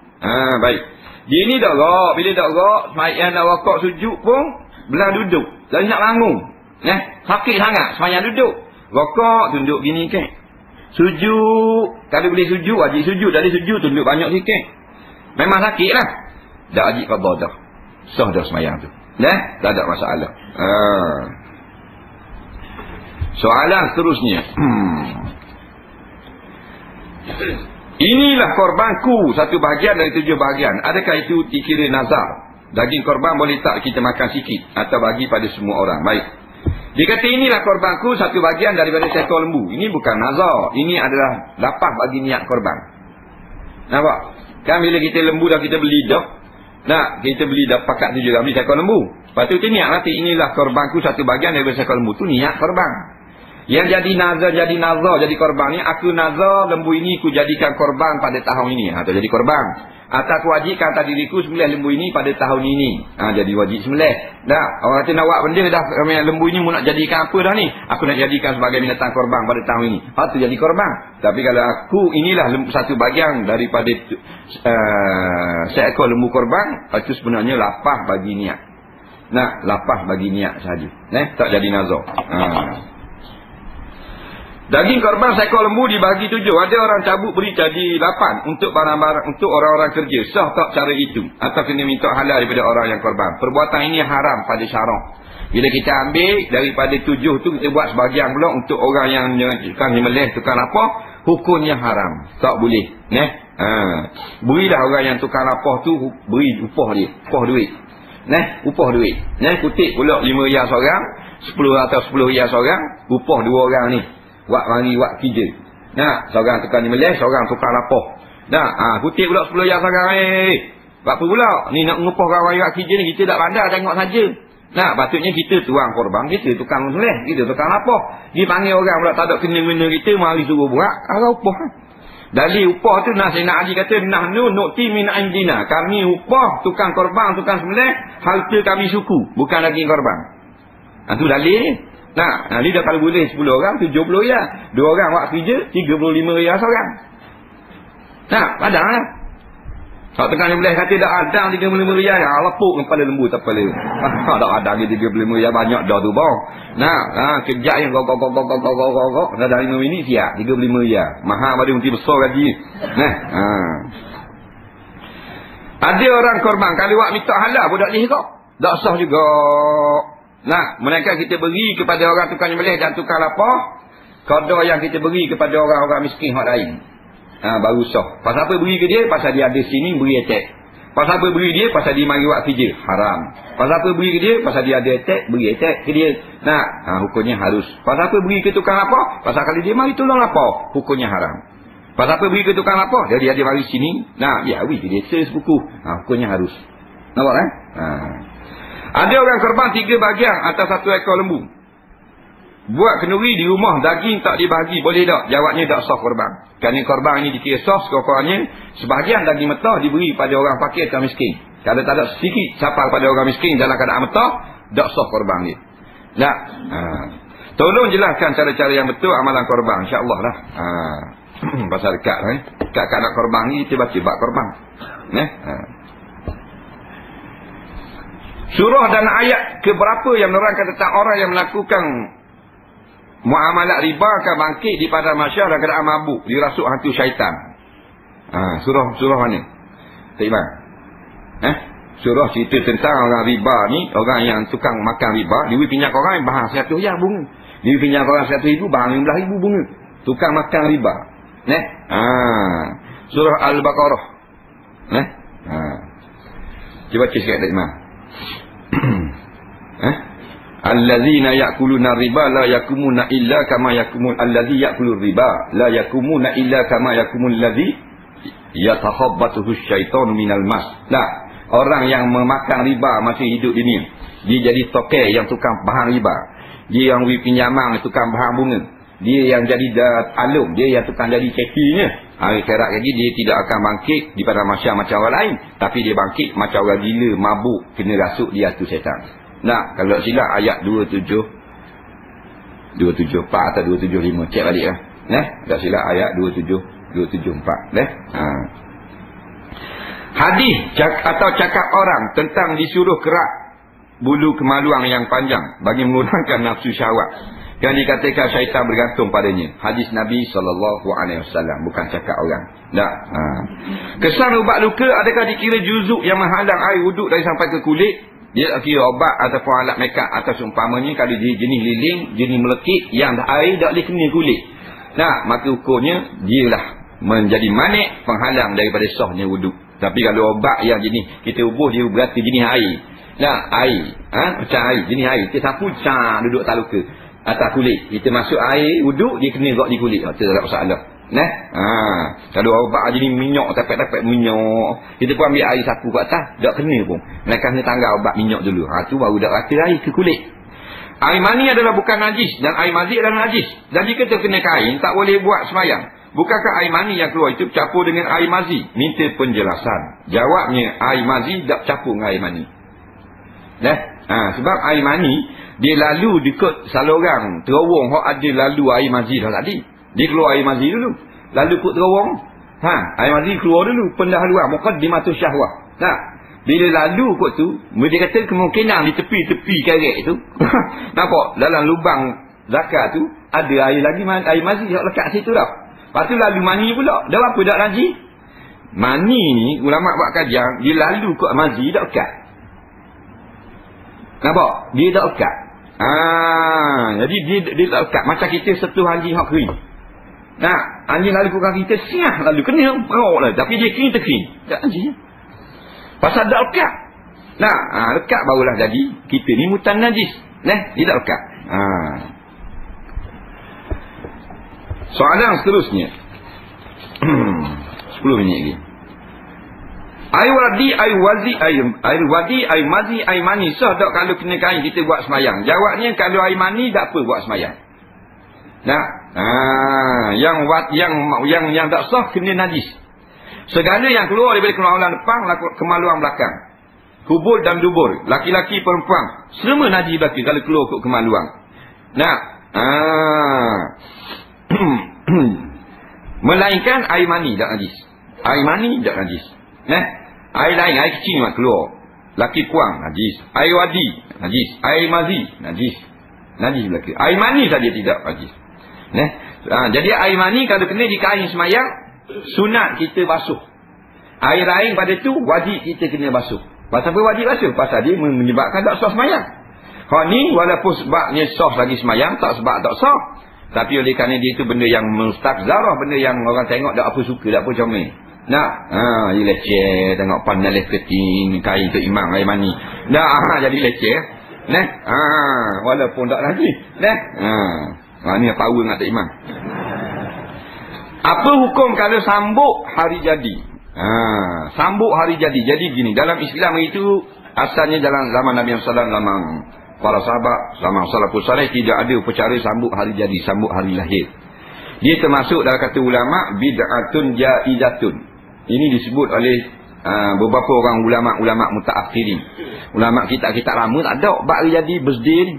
Baik. Dia ni dah rak. Bila dah rak, semayang dah rokok sujud pun belah duduk. Lalu nak bangun. Sakit sangat semayang duduk. Rokok tunduk gini kan. Sujud. Kalau boleh sujud, wajib sujud. Dari sujud tunduk banyak sikit. Memang sakit lah. Dah wajib qadar dah. Sah dah semayang tu. Tak ada masalah. Soalan seterusnya. Inilah korbanku, satu bahagian dari 7 bahagian. Adakah itu dikira nazar? Daging korban boleh tak kita makan sikit atau bagi pada semua orang? Baik. Dia kata inilah korbanku, satu bahagian daripada seekor lembu. Ini bukan nazar. Ini adalah lapah bagi niat korban. Nampak? Kan bila kita lembu dah kita beli dah. Kita beli dah pakat tu juga beli seekor lembu. Lepas tu kita niat nanti inilah korbanku, satu bahagian daripada seekor lembu. Tu niat korban. Yang jadi nazar, jadi korban ni, aku nazar lembu ini ku jadikan korban pada tahun ini. Atau jadi korban. Atau aku wajibkan atas diriku sembelih lembu ini pada tahun ini. Jadi wajib sembelih. Orang kata nak buat benda dah, lembu ini mu nak jadikan apa dah ni? Aku nak jadikan sebagai binatang korban pada tahun ini. Tu jadi korban. Tapi kalau aku inilah satu bahagian daripada seekor lembu korban, itu sebenarnya lapah bagi niat. Lapah bagi niat sahaja. Tak jadi nazar. Daging korban seekor lembu dibagi 7. Ada orang cabut beri jadi 8 untuk barang-barang, untuk orang-orang kerja. Sah tak cara itu? Atau kena minta halal daripada orang yang korban? Perbuatan ini haram pada syarak. Bila kita ambil daripada 7 tu, kita buat sebahagian pula untuk orang yang tukang nyembelih, tukang lapah, hukumnya haram. Tak boleh. Berilah orang yang tukang lapah tu, beri upah dia, upah duit. Upah duit. Kutip pula 5 riyal seorang, 10 atau 10 riyal seorang, upah 2 orang ni. Wak mari wak kerja. Seorang tukang nyembelih, seorang tukang lapah. Kutip pula 10 riyal seorang. Apa pula? Ni nak ngupah kawan wak kerja ni, kita tak pandai tengok saja. Patutnya kita tuang korban, kita tukang nyembelih, kita tukang lapah. Dipanggil orang pula tak ada kena-kena kita, mari suruh buat upah. Dalil upah tu Sayyidina Ali kata, nahnu nu'ti min indina. Kami upah tukang korban, tukang sembelih, harta kami suku, bukan daging korban. Tu dalil. Dia dah kalau boleh 10 orang 70 riyal. 2 orang buat kerja 35 riyal seorang. Padang lah. Kalau tengah nyembelih kata dah adang 35 riyal, lepuk kepala lembu tak kepala. Dah adang 35 riyal banyak dah tu bang. Kejap yang gok dah 5 minit siap 35 riyal. Mahal pada mesti besar gaji. Ada orang korban kalau buat minta halal pun tak boleh kok. Tak sah juga. Mereka kita beri kepada orang tukang nyembelih dan tukang lapah, qada yang kita beri kepada orang-orang miskin hak lain. Baru sah. Pasal apa beri ke dia? Pasal dia ada sini beri attack. Pasal apa beri dia? Pasal dia mari buat kerja. Haram. Pasal apa beri ke dia? Pasal dia ada attack, beri attack ke dia. Hukumnya harus. Pasal apa beri ke tukang lapah? Pasal kalau dia mari tolong lapah, hukumnya haram. Pasal apa beri ke tukang lapah? Dia ada mari sini. Biar beri ke dia sebuku. Hukumnya harus. Nampak kan? Ada orang korban 3 bahagian atas 1 ekor lembu. Buat kenduri di rumah, daging tak dibagi, boleh tak? Jawabnya tak sah korban. Kerana korban ini dikira sah, sekurang-kurangnya sebahagian daging mentah diberi pada orang fakir atau miskin. Kalau tak ada sedikit siapa pada orang miskin dalam keadaan mentah, tak sah korban dia. Tolong jelaskan cara-cara yang betul amalan korban, insya-Allah lah. Pasal dekat dekat nak korban ni, kita baca bab korban. Surah dan ayat keberapa yang menerangkan tentang orang yang melakukan muamalat riba akan bangkit di padang mahsyar dalam keadaan mabuk, dirasuk hantu syaitan. Surah mana? Tak ingat? Surah cerita tentang orang riba ni, orang yang tukang makan riba, dia pinjam orang bahang 100 riyal bunga. Dia pinjam orang 100,000 bahang 15,000 bunga. Tukang makan riba. Surah Al-Baqarah. Cuba baca sikit tak Imam. Allazina ya'kuluna riba la yakumuna illa kama yakumul allazi ya'kulur riba la yakumuna illa kama yakumul ladzi yatakhabbathu syaitanu minal mas. Nah, orang yang memakan riba masa hidup dunia, dia jadi tokai yang tukang bahang riba, dia yang pinjaman tukang bahang bunga, dia yang jadi alung, dia yang tukang jadi cekinya. Hari akhirat lagi dia tidak akan bangkit di pada masyarakat macam orang lain, tapi dia bangkit macam orang gila, mabuk, kena rasuk di atas syaitan. Nah, kalau silap ayat 274 atau 275, cek balik lah. Tak silap ayat 274. Hadis atau cakap orang tentang disuruh kerak bulu kemaluan yang panjang bagi mengurangkan nafsu syahwat, yang dikatakan syaitan bergantung padanya. Hadis Nabi SAW, bukan cakap orang. Kesan ubat luka adakah dikira juzuk yang menghalang air wuduk dari sampai ke kulit? Dia kira obat ataupun alat makeup atau seumpamanya. Kalau dia jenis lilin, jenis melekit yang air tak boleh kena kulit, maka ukurnya dialah menjadi manik penghalang daripada sahnya wuduk. Tapi kalau obat yang jenis kita ubuh, dia berarti jenis air. Air, macam air, jenis air kita sapu duduk tak luka atas kulit, kita masuk air wuduk, dia kena gok di kulit, tak ada masalah. Kalau obat jenis minyak, tapet-tapet minyak, kita pun ambil air sapu kat atas, tak kena pun, mereka kena tanggal obat minyak dulu, tu baru dak rata air ke kulit. Air mani adalah bukan najis, dan air mazi adalah najis, dan jika terkena kain tak boleh buat sembahyang. Bukankah air mani yang keluar itu campur dengan air mazi? Minta penjelasan. Jawabnya, air mazi tak campur dengan air mani. Sebab air mani dia lalu dekat saluran terowong hok ada lalu air mazi dah tadi. Dia keluar air mazi dulu, lalu ikut terowong. Air mazi keluar dulu, pendahuluan muqaddimatus syahwah. Bila lalu kot tu, dia kata kemungkinan di tepi-tepi kerek tu nampak dalam lubang zakar tu ada air lagi, air mazi yang lekat situ dah. Lepas tu lalu mani pula. Dah apa dak najis? Mani ni ulama buat kajian, dia lalu kot mazi dak lekat. Nampak? Dia tak lekat. Jadi dia tak lekat. Macam kita setuh anjing hak kering. Anjing lalu kurang kita siah lalu kena perok lah. Tapi dia kering terkering. Tak anjing. Pasal tak lekat. Lekat barulah jadi kita ni mutan najis. Dia tak lekat. Soalan seterusnya. 10 minit lagi. Air wadi, air wazi, air wadi, air mazi, air mani sah tak kalau kena kain kita buat semayang? Jawabnya, kalau air mani tak apa buat semayang. Yang tak sah kena najis. Segala yang keluar daripada kemaluan depan, kemaluan belakang, kubur dan dubur, laki-laki perempuan, semua najis belaka kalau keluar ke kemaluan. Melainkan air mani tak najis. Air mani tak najis. Air lain, air kecil memang keluar. Laki puang, najis. Air wadi, najis. Air mazi, najis. Najis belaka. Air mani saja tidak najis. Jadi air mani kalau kena di kain semayang, sunat kita basuh. Air lain pada tu wajib kita kena basuh. Pasal apa wajib basuh? Pasal dia menyebabkan tak sah semayang. Ni walaupun sebabnya sah lagi semayang, tak sebab tak sah, tapi oleh kerana dia tu benda yang mustaqzarah, benda yang orang tengok tak apa suka, tak apa comel. Dia leceh, tengok pandai leketin kain tu imam air mani. Jadi leceh. Walaupun tak lagi. Ni power nak tak imam. Apa hukum kalau sambuk hari jadi? Sambuk hari jadi. Jadi gini, dalam Islam itu asalnya dalam zaman Nabi SAW, zaman para sahabat, zaman salafus salih, tidak ada upacara sambuk hari jadi, sambuk hari lahir. Dia termasuk dalam kata ulama bid'atun jaizatun. Ini disebut oleh beberapa orang ulama mutaakhirin. Ulama kitab-kitab lama tak ada bab hari jadi, birthday ni.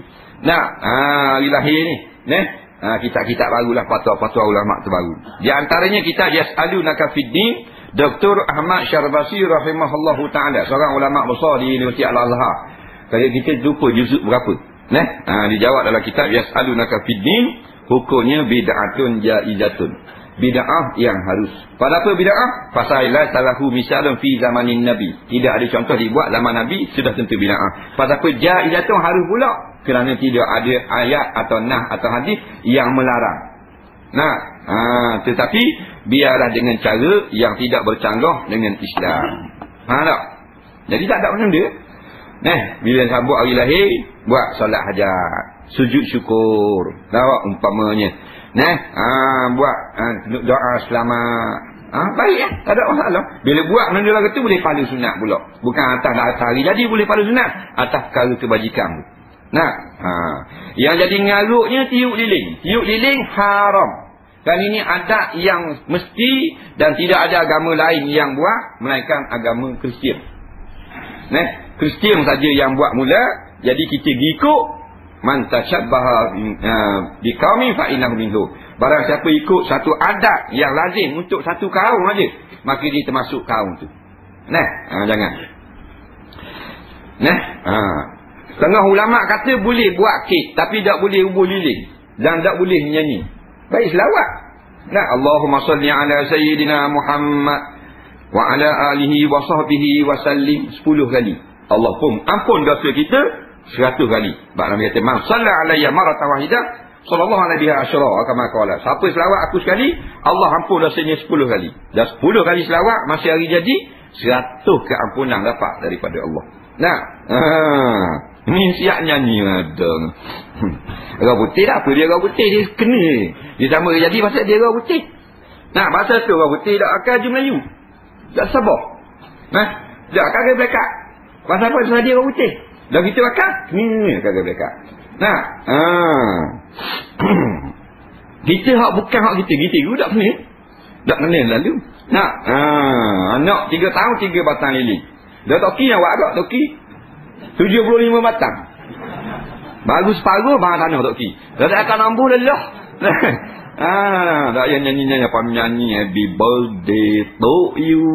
Hari lahir ni. Kitab-kitab barulah, fatwa-fatwa ulama terbaru. Di antaranya kitab Yas'alunaka Fiddin, Dr. Ahmad Syarbasi rahimahullahu ta'ala, seorang ulama besar di Universiti Al-Azhar. Kalau kita lupa juzuk berapa. Dijawab dalam kitab Yas'alunaka Fiddin, hukumnya bid'atun jaizatun. Bid'ah yang harus. Pada apa bid'ah? Pasal la talahu misalun fi zamanin Nabi. Tidak ada contoh dibuat zaman Nabi, sudah tentu bid'ah. Pasal apa jaizatun harus pula? Kerana tidak ada ayat atau nah atau hadis yang melarang. Tetapi biarlah dengan cara yang tidak bercanggah dengan Islam. Tak? Jadi tak ada benda. Bila sambut hari lahir, buat solat hajat, sujud syukur, tahu umpamanya. Buat doa selamat. Baik ya, tak ada masalah. Bila buat benda lagu tu boleh pahala sunat pula. Bukan atas hari jadi boleh pahala sunat, atas perkara kebajikan tu. Yang jadi ngaruknya tiup lilin. Tiup lilin haram. Dan ini adat yang mesti dan tidak ada agama lain yang buat melainkan agama Kristian. Kristian saja yang buat mula. Jadi kita ikut man tashabbaha biqaumin fa innahu minhu. Barang siapa ikut satu adat yang lazim untuk satu kaum aja, maka dia termasuk kaum tu. Jangan. Setengah ulama kata boleh buat kek tapi tak boleh ubur lilin dan tak boleh nyanyi. Baik selawat. Allahumma salli ala sayyidina Muhammad wa ala alihi wa sahbihi wa sallim 10 kali. Allah pun ampun dosa kita 100 kali. Bab Nabi kata man salla alayya maratan wahidah sallallahu alaihi wasallam kama qala. Siapa selawat aku sekali, Allah ampun dosanya 10 kali. Dan 10 kali selawat masih hari jadi 100 keampunan dapat daripada Allah. Ni siap nyanyi ada. Orang putih tak apa dia orang putih, dia kena. Dia sama jadi pasal dia orang putih. Pasal tu orang putih tak akan je Melayu. Tak sabar. Tak akan ke belakang. Pasal apa? Pasal dia orang putih. Dan kita akan kena akan ke belakang. Kita hak bukan hak kita. Kita juga tak kena. Tak kena lalu. Anak 3 tahun 3 batang lilin. Dah toki yang awak agak toki 75 batang. Baru separuh bahan tanah toki. Dah tak akan nambuh lelah. Tak payah nyanyi-nyanyi apa menyanyi happy birthday to you.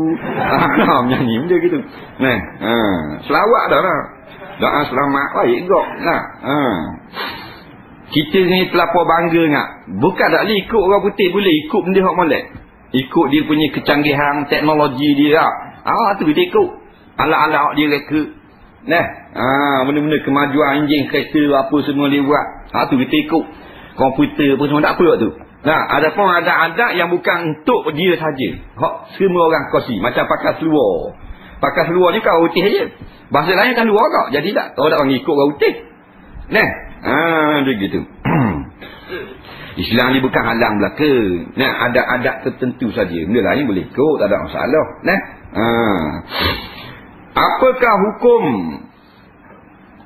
Menyanyi benda gitu. Selawat dah lah. Doa selamat baik gok. Kita ni terlampau bangga ngak. Bukan tak boleh ikut orang putih, boleh ikut benda hak molek. Ikut dia punya kecanggihan teknologi dia. Tu kita ikut. Alat-alat dia reka. Benda-benda kemajuan enjin kereta apa semua dia buat. Tu kita ikut. Komputer pun semua tak apa tu. Ada pun adat-adat yang bukan untuk dia saja. Semua orang kongsi. Macam pakai seluar. Pakai seluar ni kau putih saja. Bahasa lain kan luar kau. Jadi tak tahu tak orang ikut kau putih. Dia gitu. Islam ni bukan halang belaka. Ada adat tertentu saja. Benda lain boleh ikut, tak ada masalah. Apakah hukum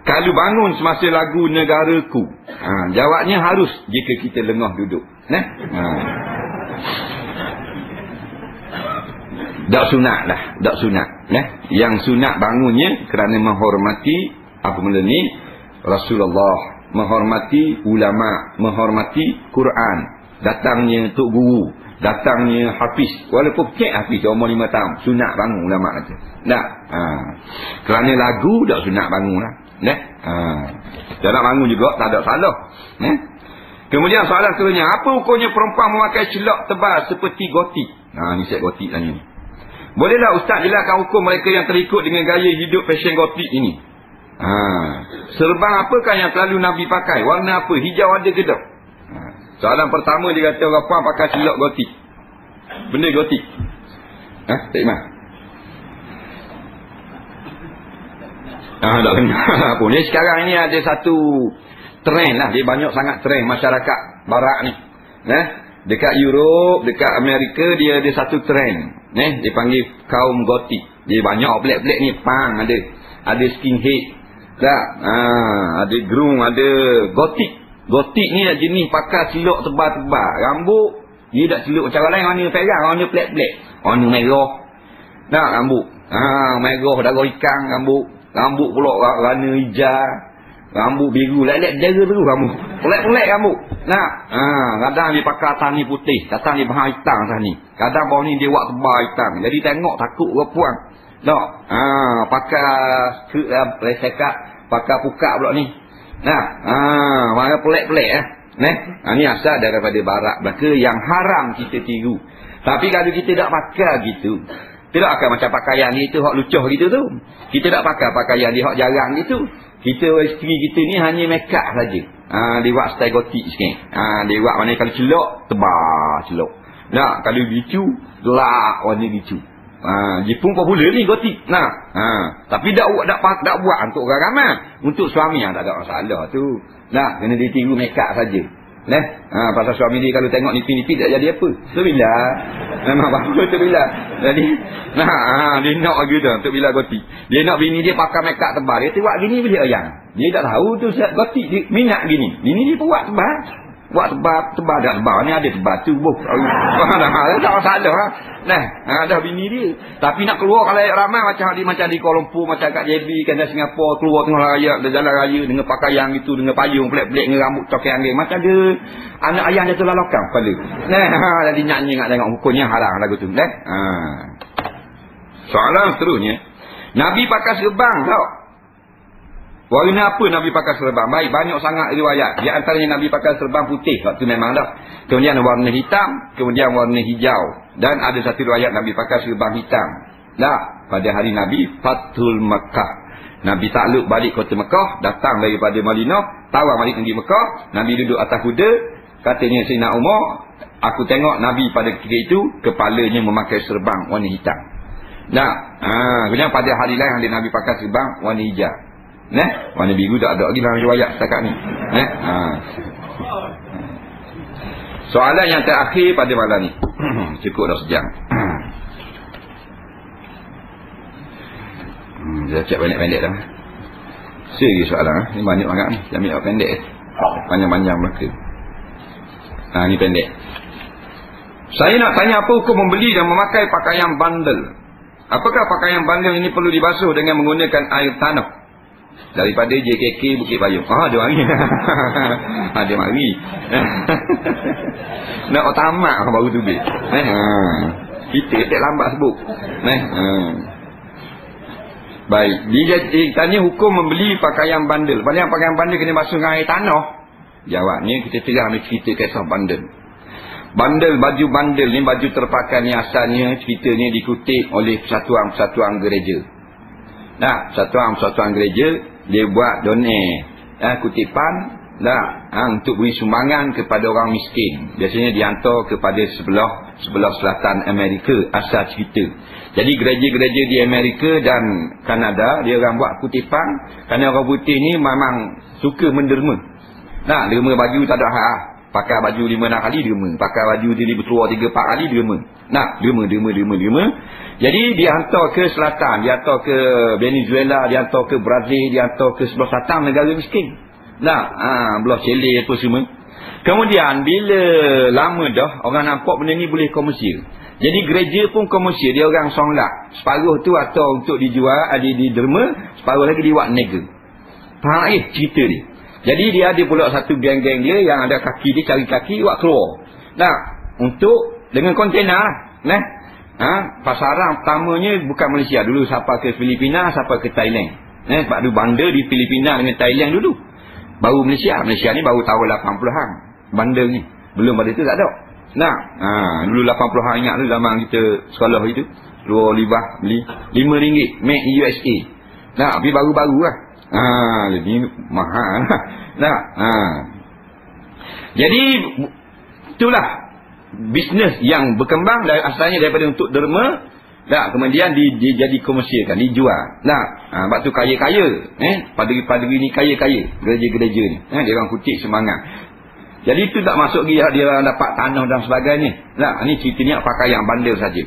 kalau bangun semasa lagu negaraku? Jawabnya harus jika kita lengah duduk. Tak sunat lah. Tak sunat. Yang sunat bangunnya kerana menghormati apa benda ni? Rasulullah. Menghormati ulama. Menghormati Quran. Datangnya Tok Guru. Datangnya Hafiz. Walaupun cek Hafiz umur 5 tahun. Sunat bangun ulama kata. Kerana lagu tak sunat bangun lah. Tak nak bangun juga tak ada salah. Kemudian soalan seterusnya, apa hukumnya perempuan memakai celak tebal seperti gotik? Ni set gotik tanya ni. Bolehlah ustaz jelaskan hukum mereka yang terikut dengan gaya hidup fashion gotik ini? Serban apakah yang selalu Nabi pakai? Warna apa? Hijau ada ke tak? Soalan pertama dia kata orang puan pakai celak gotik. Benda gotik. Tak iman. Tak kenal pun. Ni sekarang ni ada satu trend lah. Dia banyak sangat trend masyarakat barat ni. Dekat Europe, dekat Amerika dia ada satu trend. Dia panggil kaum gotik. Dia banyak black-black ni. Pang ada. Ada skinhead. Tak? Ada groom, ada gotik. Gotik ni jenis pakai celuk tebal-tebal. Rambut dia tak celuk macam orang lain. Warna perang, warna black-black. Warna merah. Tak rambut. Merah darah ikan rambut. Rambut pula warna hijau. Rambut biru. Lek-lek jara terus rambut. Pelek-pelek rambut. Kadang dia pakai atas ni putih. Kadang dia bahan hitam atas ni. Kadang bawah ni dia buat tebal hitam. Jadi tengok takut orang puan. Tak? Pakai resekat. Pakai pukak pula ni. Warna pelek-pelek ni asal daripada barat belaka yang haram kita tiru. Tapi kalau kita tak pakai gitu, tidak akan macam pakaian dia tu hak lucuh gitu tu. Kita tak pakai pakaian dia hak jarang gitu. Kita isteri kita ni hanya make up saja. Dia buat style gotik sikit. Dia buat mana kalau celok tebal celok. Kalau bicu gelap warna bicu. Jepun popular ni gotik. Tapi tak buat untuk orang ramai. Untuk suami yang tak ada masalah tu. Kena ditiru make up saja. Pasal suami dia kalau tengok nipi-nipi tak jadi apa. Tu bila memang apa tu bila. Jadi dia nak lagi dah untuk bila gotik. Dia nak bini dia pakai make up tebal. Dia buat gini boleh ayang. Dia tak tahu tu gotik dia minat gini. Bini dia buat tebal. Buat tebal dah tebal ni ada tebal tu boh. Tak masalah. Dah bini dia. Tapi nak keluar kalau ramai macam di Kuala Lumpur, macam kat JB, kan Singapura, keluar tengah raya, jalan raya dengan pakaian gitu, dengan payung pelik-pelik, dengan rambut coket angin. Macam ada anak ayah jatuh lalokang kepala. Jadi nyanyi nak tengok hukumnya halang lagu tu. Soalan seterusnya, Nabi pakai serban tau. Warna apa Nabi pakai serban? Baik, banyak sangat riwayat. Di antaranya Nabi pakai serban putih. Waktu memang tak. Kemudian warna hitam. Kemudian warna hijau. Dan ada satu riwayat Nabi pakai serban hitam. Pada hari Nabi Fathul Makkah. Nabi takluk balik kota Mekah. Datang daripada Madinah. Tawar balik pergi Mekah. Nabi duduk atas kuda. Katanya Sayyidina Umar, aku tengok Nabi pada ketika itu kepalanya memakai serban warna hitam. Kemudian pada hari lain Nabi pakai serban warna hijau. Warna biru tak ada lagi dalam riwayat setakat ni. Soalan yang terakhir pada malam ni. Cukup dah sejam. Saya cek pendek-pendek dah. Serius soalan. Ni banyak sangat ni. Saya ambil pendek. Panjang-panjang belaka. Ni pendek. Saya nak tanya apa hukum membeli dan memakai pakaian bandel. Apakah pakaian bandel ini perlu dibasuh dengan menggunakan air tanah? Daripada JKK Bukit Payung. Dia mari. Dia mari. Nak tamat baru tubik. Kita tak lambat sebut. Baik. Dia tanya hukum membeli pakaian bandel. Pakaian bandel kena basuh dengan air tanah. Jawabnya kita terang cerita kisah bandel. Baju bandel ni, baju terpakai ni asalnya ceritanya dikutip oleh persatuan-persatuan gereja. Persatuan-persatuan gereja dia buat kutipan untuk beri sumbangan kepada orang miskin. Biasanya dihantar kepada sebelah selatan Amerika asal cerita. Jadi gereja-gereja di Amerika dan Kanada dia orang buat kutipan kerana orang putih ni memang suka menderma. Derma baju tak ada hak. Pakai baju 5-6 kali derma. Pakai baju jadi bertuah 3-4 kali derma. Derma. Jadi dia hantar ke selatan, dia hantar ke Venezuela, dia hantar ke Brazil, dia hantar ke sebelah selatan negara miskin. Belah Chile apa semua. Kemudian bila lama dah orang nampak benda ni boleh komersial. Jadi gereja pun komersial, dia orang songlak. Separuh tu atau untuk dijual, di derma, separuh lagi dibuat niaga. Faham cerita dia. Jadi dia ada pula satu geng-geng dia yang ada kaki dia cari kaki buat keluar. Untuk dengan kontainer pasaran pertamanya bukan Malaysia. Dulu siapa ke Filipina, siapa ke Thailand. Sebab tu bandar di Filipina dengan Thailand dulu. Baru Malaysia. Malaysia ni baru tahun 80-an. Bandar ni. Belum pada tu tak ada. Dulu 80-an ingat tu zaman kita sekolah itu. Luar libah beli RM5 made in USA. Tapi baru-baru lah. Jadi mahal. Jadi itulah bisnes yang berkembang dari asalnya daripada untuk derma, kemudian jadi komersialkan, dijual. Sebab tu kaya-kaya, pada ni kaya-kaya gereja-gereja ni. Dia orang kutip semangat. Jadi itu tak masuk dia orang dapat tanah dan sebagainya. Ni cerita ni pakaian bandel saja.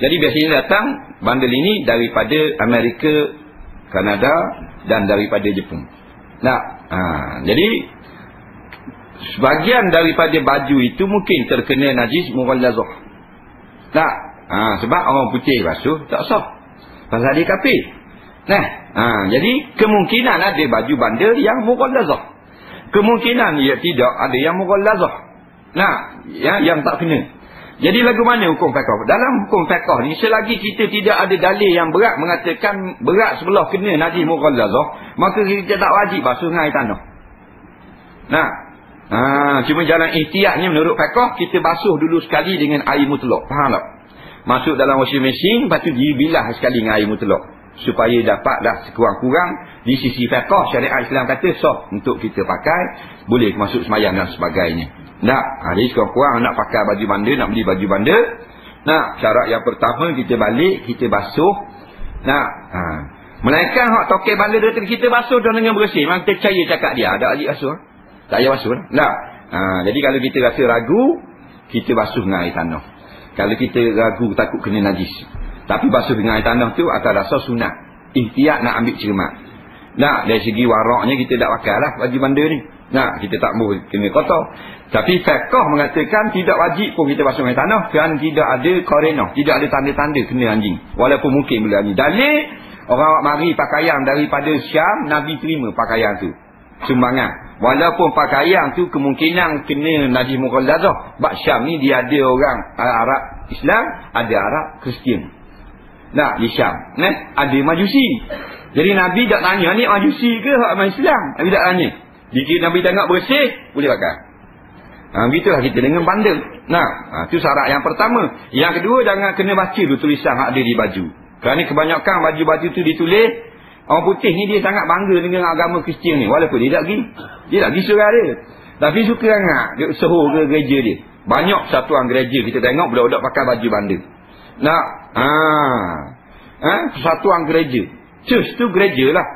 Jadi biasanya datang bandel ini daripada Amerika, Kanada dan daripada Jepun. Jadi sebahagian daripada baju itu mungkin terkena najis mughallazah. Sebab orang putih basuh tak sah. Pasal dia kafir. Jadi kemungkinan ada baju bandel yang mughallazah. Kemungkinan ia tidak ada yang mughallazah. Yang tak kena. Jadi lagu mana hukum fiqh? Dalam hukum fiqh ni selagi kita tidak ada dalil yang berat mengatakan berat sebelah kena najis mughallazah, maka kita tak wajib basuh dengan air tanah. Cuma jalan ihtiyatnya menurut fiqh, kita basuh dulu sekali dengan air mutlak. Faham tak? Masuk dalam washing machine, lepas tu dibilah sekali dengan air mutlak supaya dapat dah sekurang-kurang di sisi fiqh syariat Islam kata sah untuk kita pakai, boleh masuk sembahyang dan sebagainya. Jadi sekurang-kurang nak pakai baju bandar, nak beli baju bandar, Nah, syarat yang pertama kita balik, kita basuh. Nah, melainkan hak tokek balik dia kita basuh dah dengan bersih. Memang kita percaya cakap dia. Ada wajib basuh. Tak payah basuh. Nah, jadi kalau kita rasa ragu, kita basuh dengan air tanah. Kalau kita ragu takut kena najis. Tapi basuh dengan air tanah tu atas dasar sunat. Ihtiyat nak ambil cermat. Nah, dari segi waraknya kita tak pakai lah baju banda ni. Nah, kita tak mahu kena kotor. Tapi fiqh mengatakan tidak wajib pun kita basuh dengan tanah kerana tidak ada qarinah, tidak ada tanda-tanda kena anjing. Walaupun mungkin boleh anjing. Dalil orang mari pakaian daripada Syam, Nabi terima pakaian tu. Sumbangan. Walaupun pakaian tu kemungkinan kena najis mughallazah. Sebab Syam ni dia ada orang Arab Islam, ada Arab Kristian. Nah, di Syam, ada Majusi. Jadi Nabi tak tanya ni Majusi ke orang Islam. Nabi tak tanya. Jika Nabi tengok bersih, boleh pakai. Begitulah kita dengan bandel. Itu syarat yang pertama. Yang kedua, jangan kena baca tu tulisan yang ada di baju. Kerana kebanyakan baju-baju tu ditulis, orang putih ni dia sangat bangga dengan agama Kristian ni. Walaupun dia tak pergi surau dia. Tapi suka sangat dia usaha ke gereja dia. Banyak persatuan gereja kita tengok budak-budak pakai baju bandel. Persatuan gereja. Church tu gereja lah.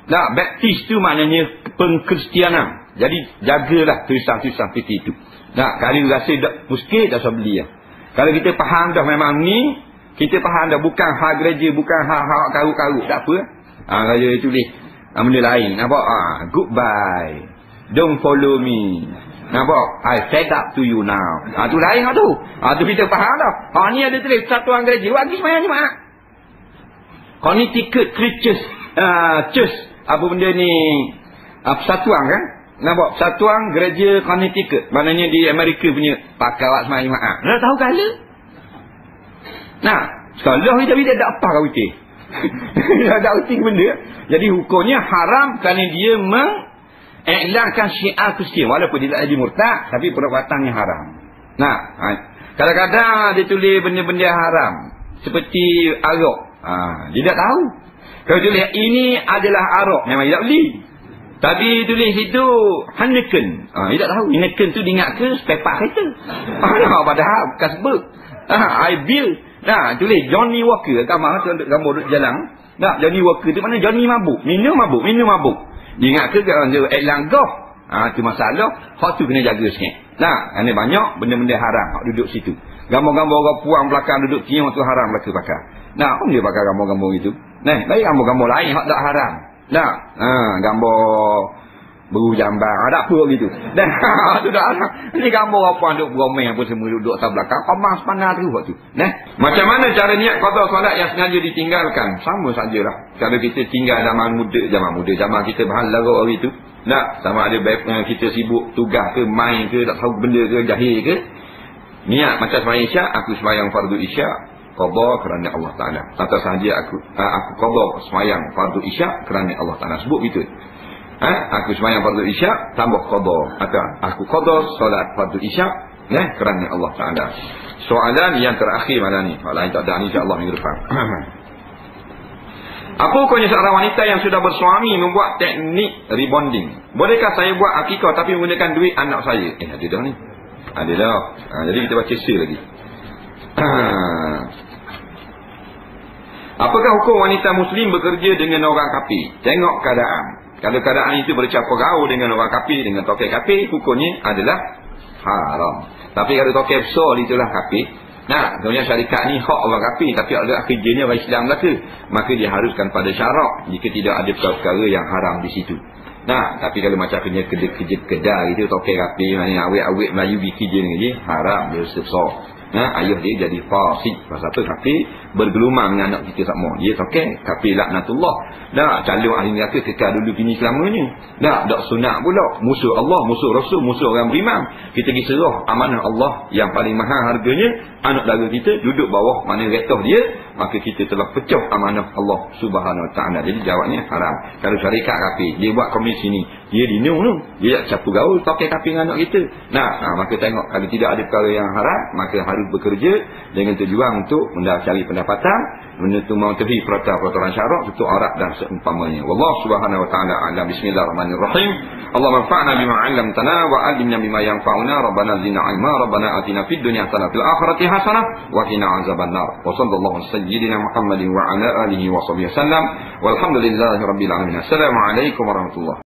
Baptist tu maknanya pengkristianan. Jadi jagalah tulisan-tulisan seperti itu. Kalau rasa tak muskil, tak usah beli lah. Kalau kita faham dah memang ni, kita faham dah bukan hak gereja, bukan hak karut-karut, tak apa. Kalau dia tulis benda lain, nampak? Goodbye, don't follow me, nampak? I fed up to you now. Tu lain lah tu. Tu kita faham dah. Ni ada tulis satuan gereja, bagi semayang jemaah. Connecticut Church, apa benda ni, persatuan kan? Nampak? Persatuan Gereja Connecticut. Maknanya di Amerika punya pakai awak semayang jemaah. Dah tahu kala? Sekolah ni tapi dia tak apa kau putih. Dia tak putih benda. Jadi hukumnya haram kerana dia mengiklankan syiar Kristian. Walaupun dia tak jadi murtad, tapi perbuatannya haram. Kadang-kadang dia tulis benda-benda haram. Seperti arak. Dia tak tahu. Kalau tulis ini adalah arak, memang dia tak beli. Tapi tulis itu Heineken. Dia tak tahu. Heineken tu diingat ke sepepak kereta. Padahal bekas sebut. I-Bill. Tulis Johnny Walker. Gambar tu gambar duduk jalan. Johnny Walker tu mana Johnny mabuk. Minum mabuk. Diingat ke iklan golf. Itu masalah. Hak tu kena jaga sikit. Ini banyak benda-benda haram hak duduk situ. Gambar-gambar orang puang belakang duduk tiang tu haram mereka pakai. Apa dia pakai gambar-gambar itu? Baik gambar-gambar lain hak tak haram. Gambar beru jambar, ada apa gitu. Tu dah haram. Ini gambar apa duk beromel apa semua duduk atas belakang. Pamas panas tu waktu. Macam mana cara niat qada solat yang sengaja ditinggalkan? Sama sajalah. Kalau kita tinggal zaman kita bahan larut hari tu. Sama ada kita sibuk tugas ke, main ke, tak tahu benda ke, jahil ke. Niat macam sembahyang Isyak, aku sembahyang fardu Isyak qada kerana Allah Taala. Atau sahaja aku qada sembahyang fardu Isyak kerana Allah Taala. Sebut gitu. Aku sembahyang fardu Isyak tambah qada. Atau aku qada solat fardu Isyak kerana Allah Taala. Soalan yang terakhir malam ni. Soalan tak ada ni insya-Allah minggu depan. Apa hukumnya seorang wanita yang sudah bersuami membuat teknik rebonding? Bolehkah saya buat akikah tapi menggunakan duit anak saya? Ada dah ni. Ada dah. Jadi kita baca sir lagi. Apakah hukum wanita muslim bekerja dengan orang kafir? Tengok keadaan. Kalau keadaan itu bercampur gaul dengan orang kafir, dengan tokek kafir, hukumnya adalah haram. Tapi kalau tokek besar itulah kafir. Kemudian syarikat ni hak orang kafir, tapi ada kerjanya orang Islam belaka, maka diharuskan pada syarak jika tidak ada perkara yang haram di situ. Tapi kalau macam kerja kedai itu tokek kafir, maknanya awet-awet Melayu pergi kerja dengan dia, haram, dosa besar. Ayah dia jadi fasik. Pasal apa? Kafir bergelumang dengan anak kita sama. Dia tokek kafir laknatullah. Calon ahli neraka kekal dulu kini selamanya. Tak sunat pula. Musuh Allah, musuh Rasul, musuh orang beriman. Kita pergi serah amanah Allah yang paling mahal harganya. Anak dara kita duduk bawah mana retah dia, maka kita telah pecah amanah Allah Subhanahu Wa Taala. Jadi jawabnya haram. Kalau syarikat kafir, dia buat komisi ni, dia dinung tu, dia tak capu gaul pakai kaping anak kita. Maka tengok, kalau tidak ada perkara yang haram, maka harus bekerja dengan tujuan untuk mencari pendapatan, mematuhi peraturan syarak untuk aurat dan seumpamanya. Wallahu subhanahu wa ta'ala a'lam. Bismillahirrahmanirrahim. Allahumma anfa'na bima 'allamtana wa 'allimna bima yanfa'una. Rabbana zidna 'ilma. Rabbana atina fid dunya hasanah fil akhirati hasanah wa qina 'adzabannar. Wa sallallahu ala sayyidina Muhammadin wa ala alihi wa sahbihi wasallam. Walhamdulillahi rabbil alamin. Assalamualaikum warahmatullahi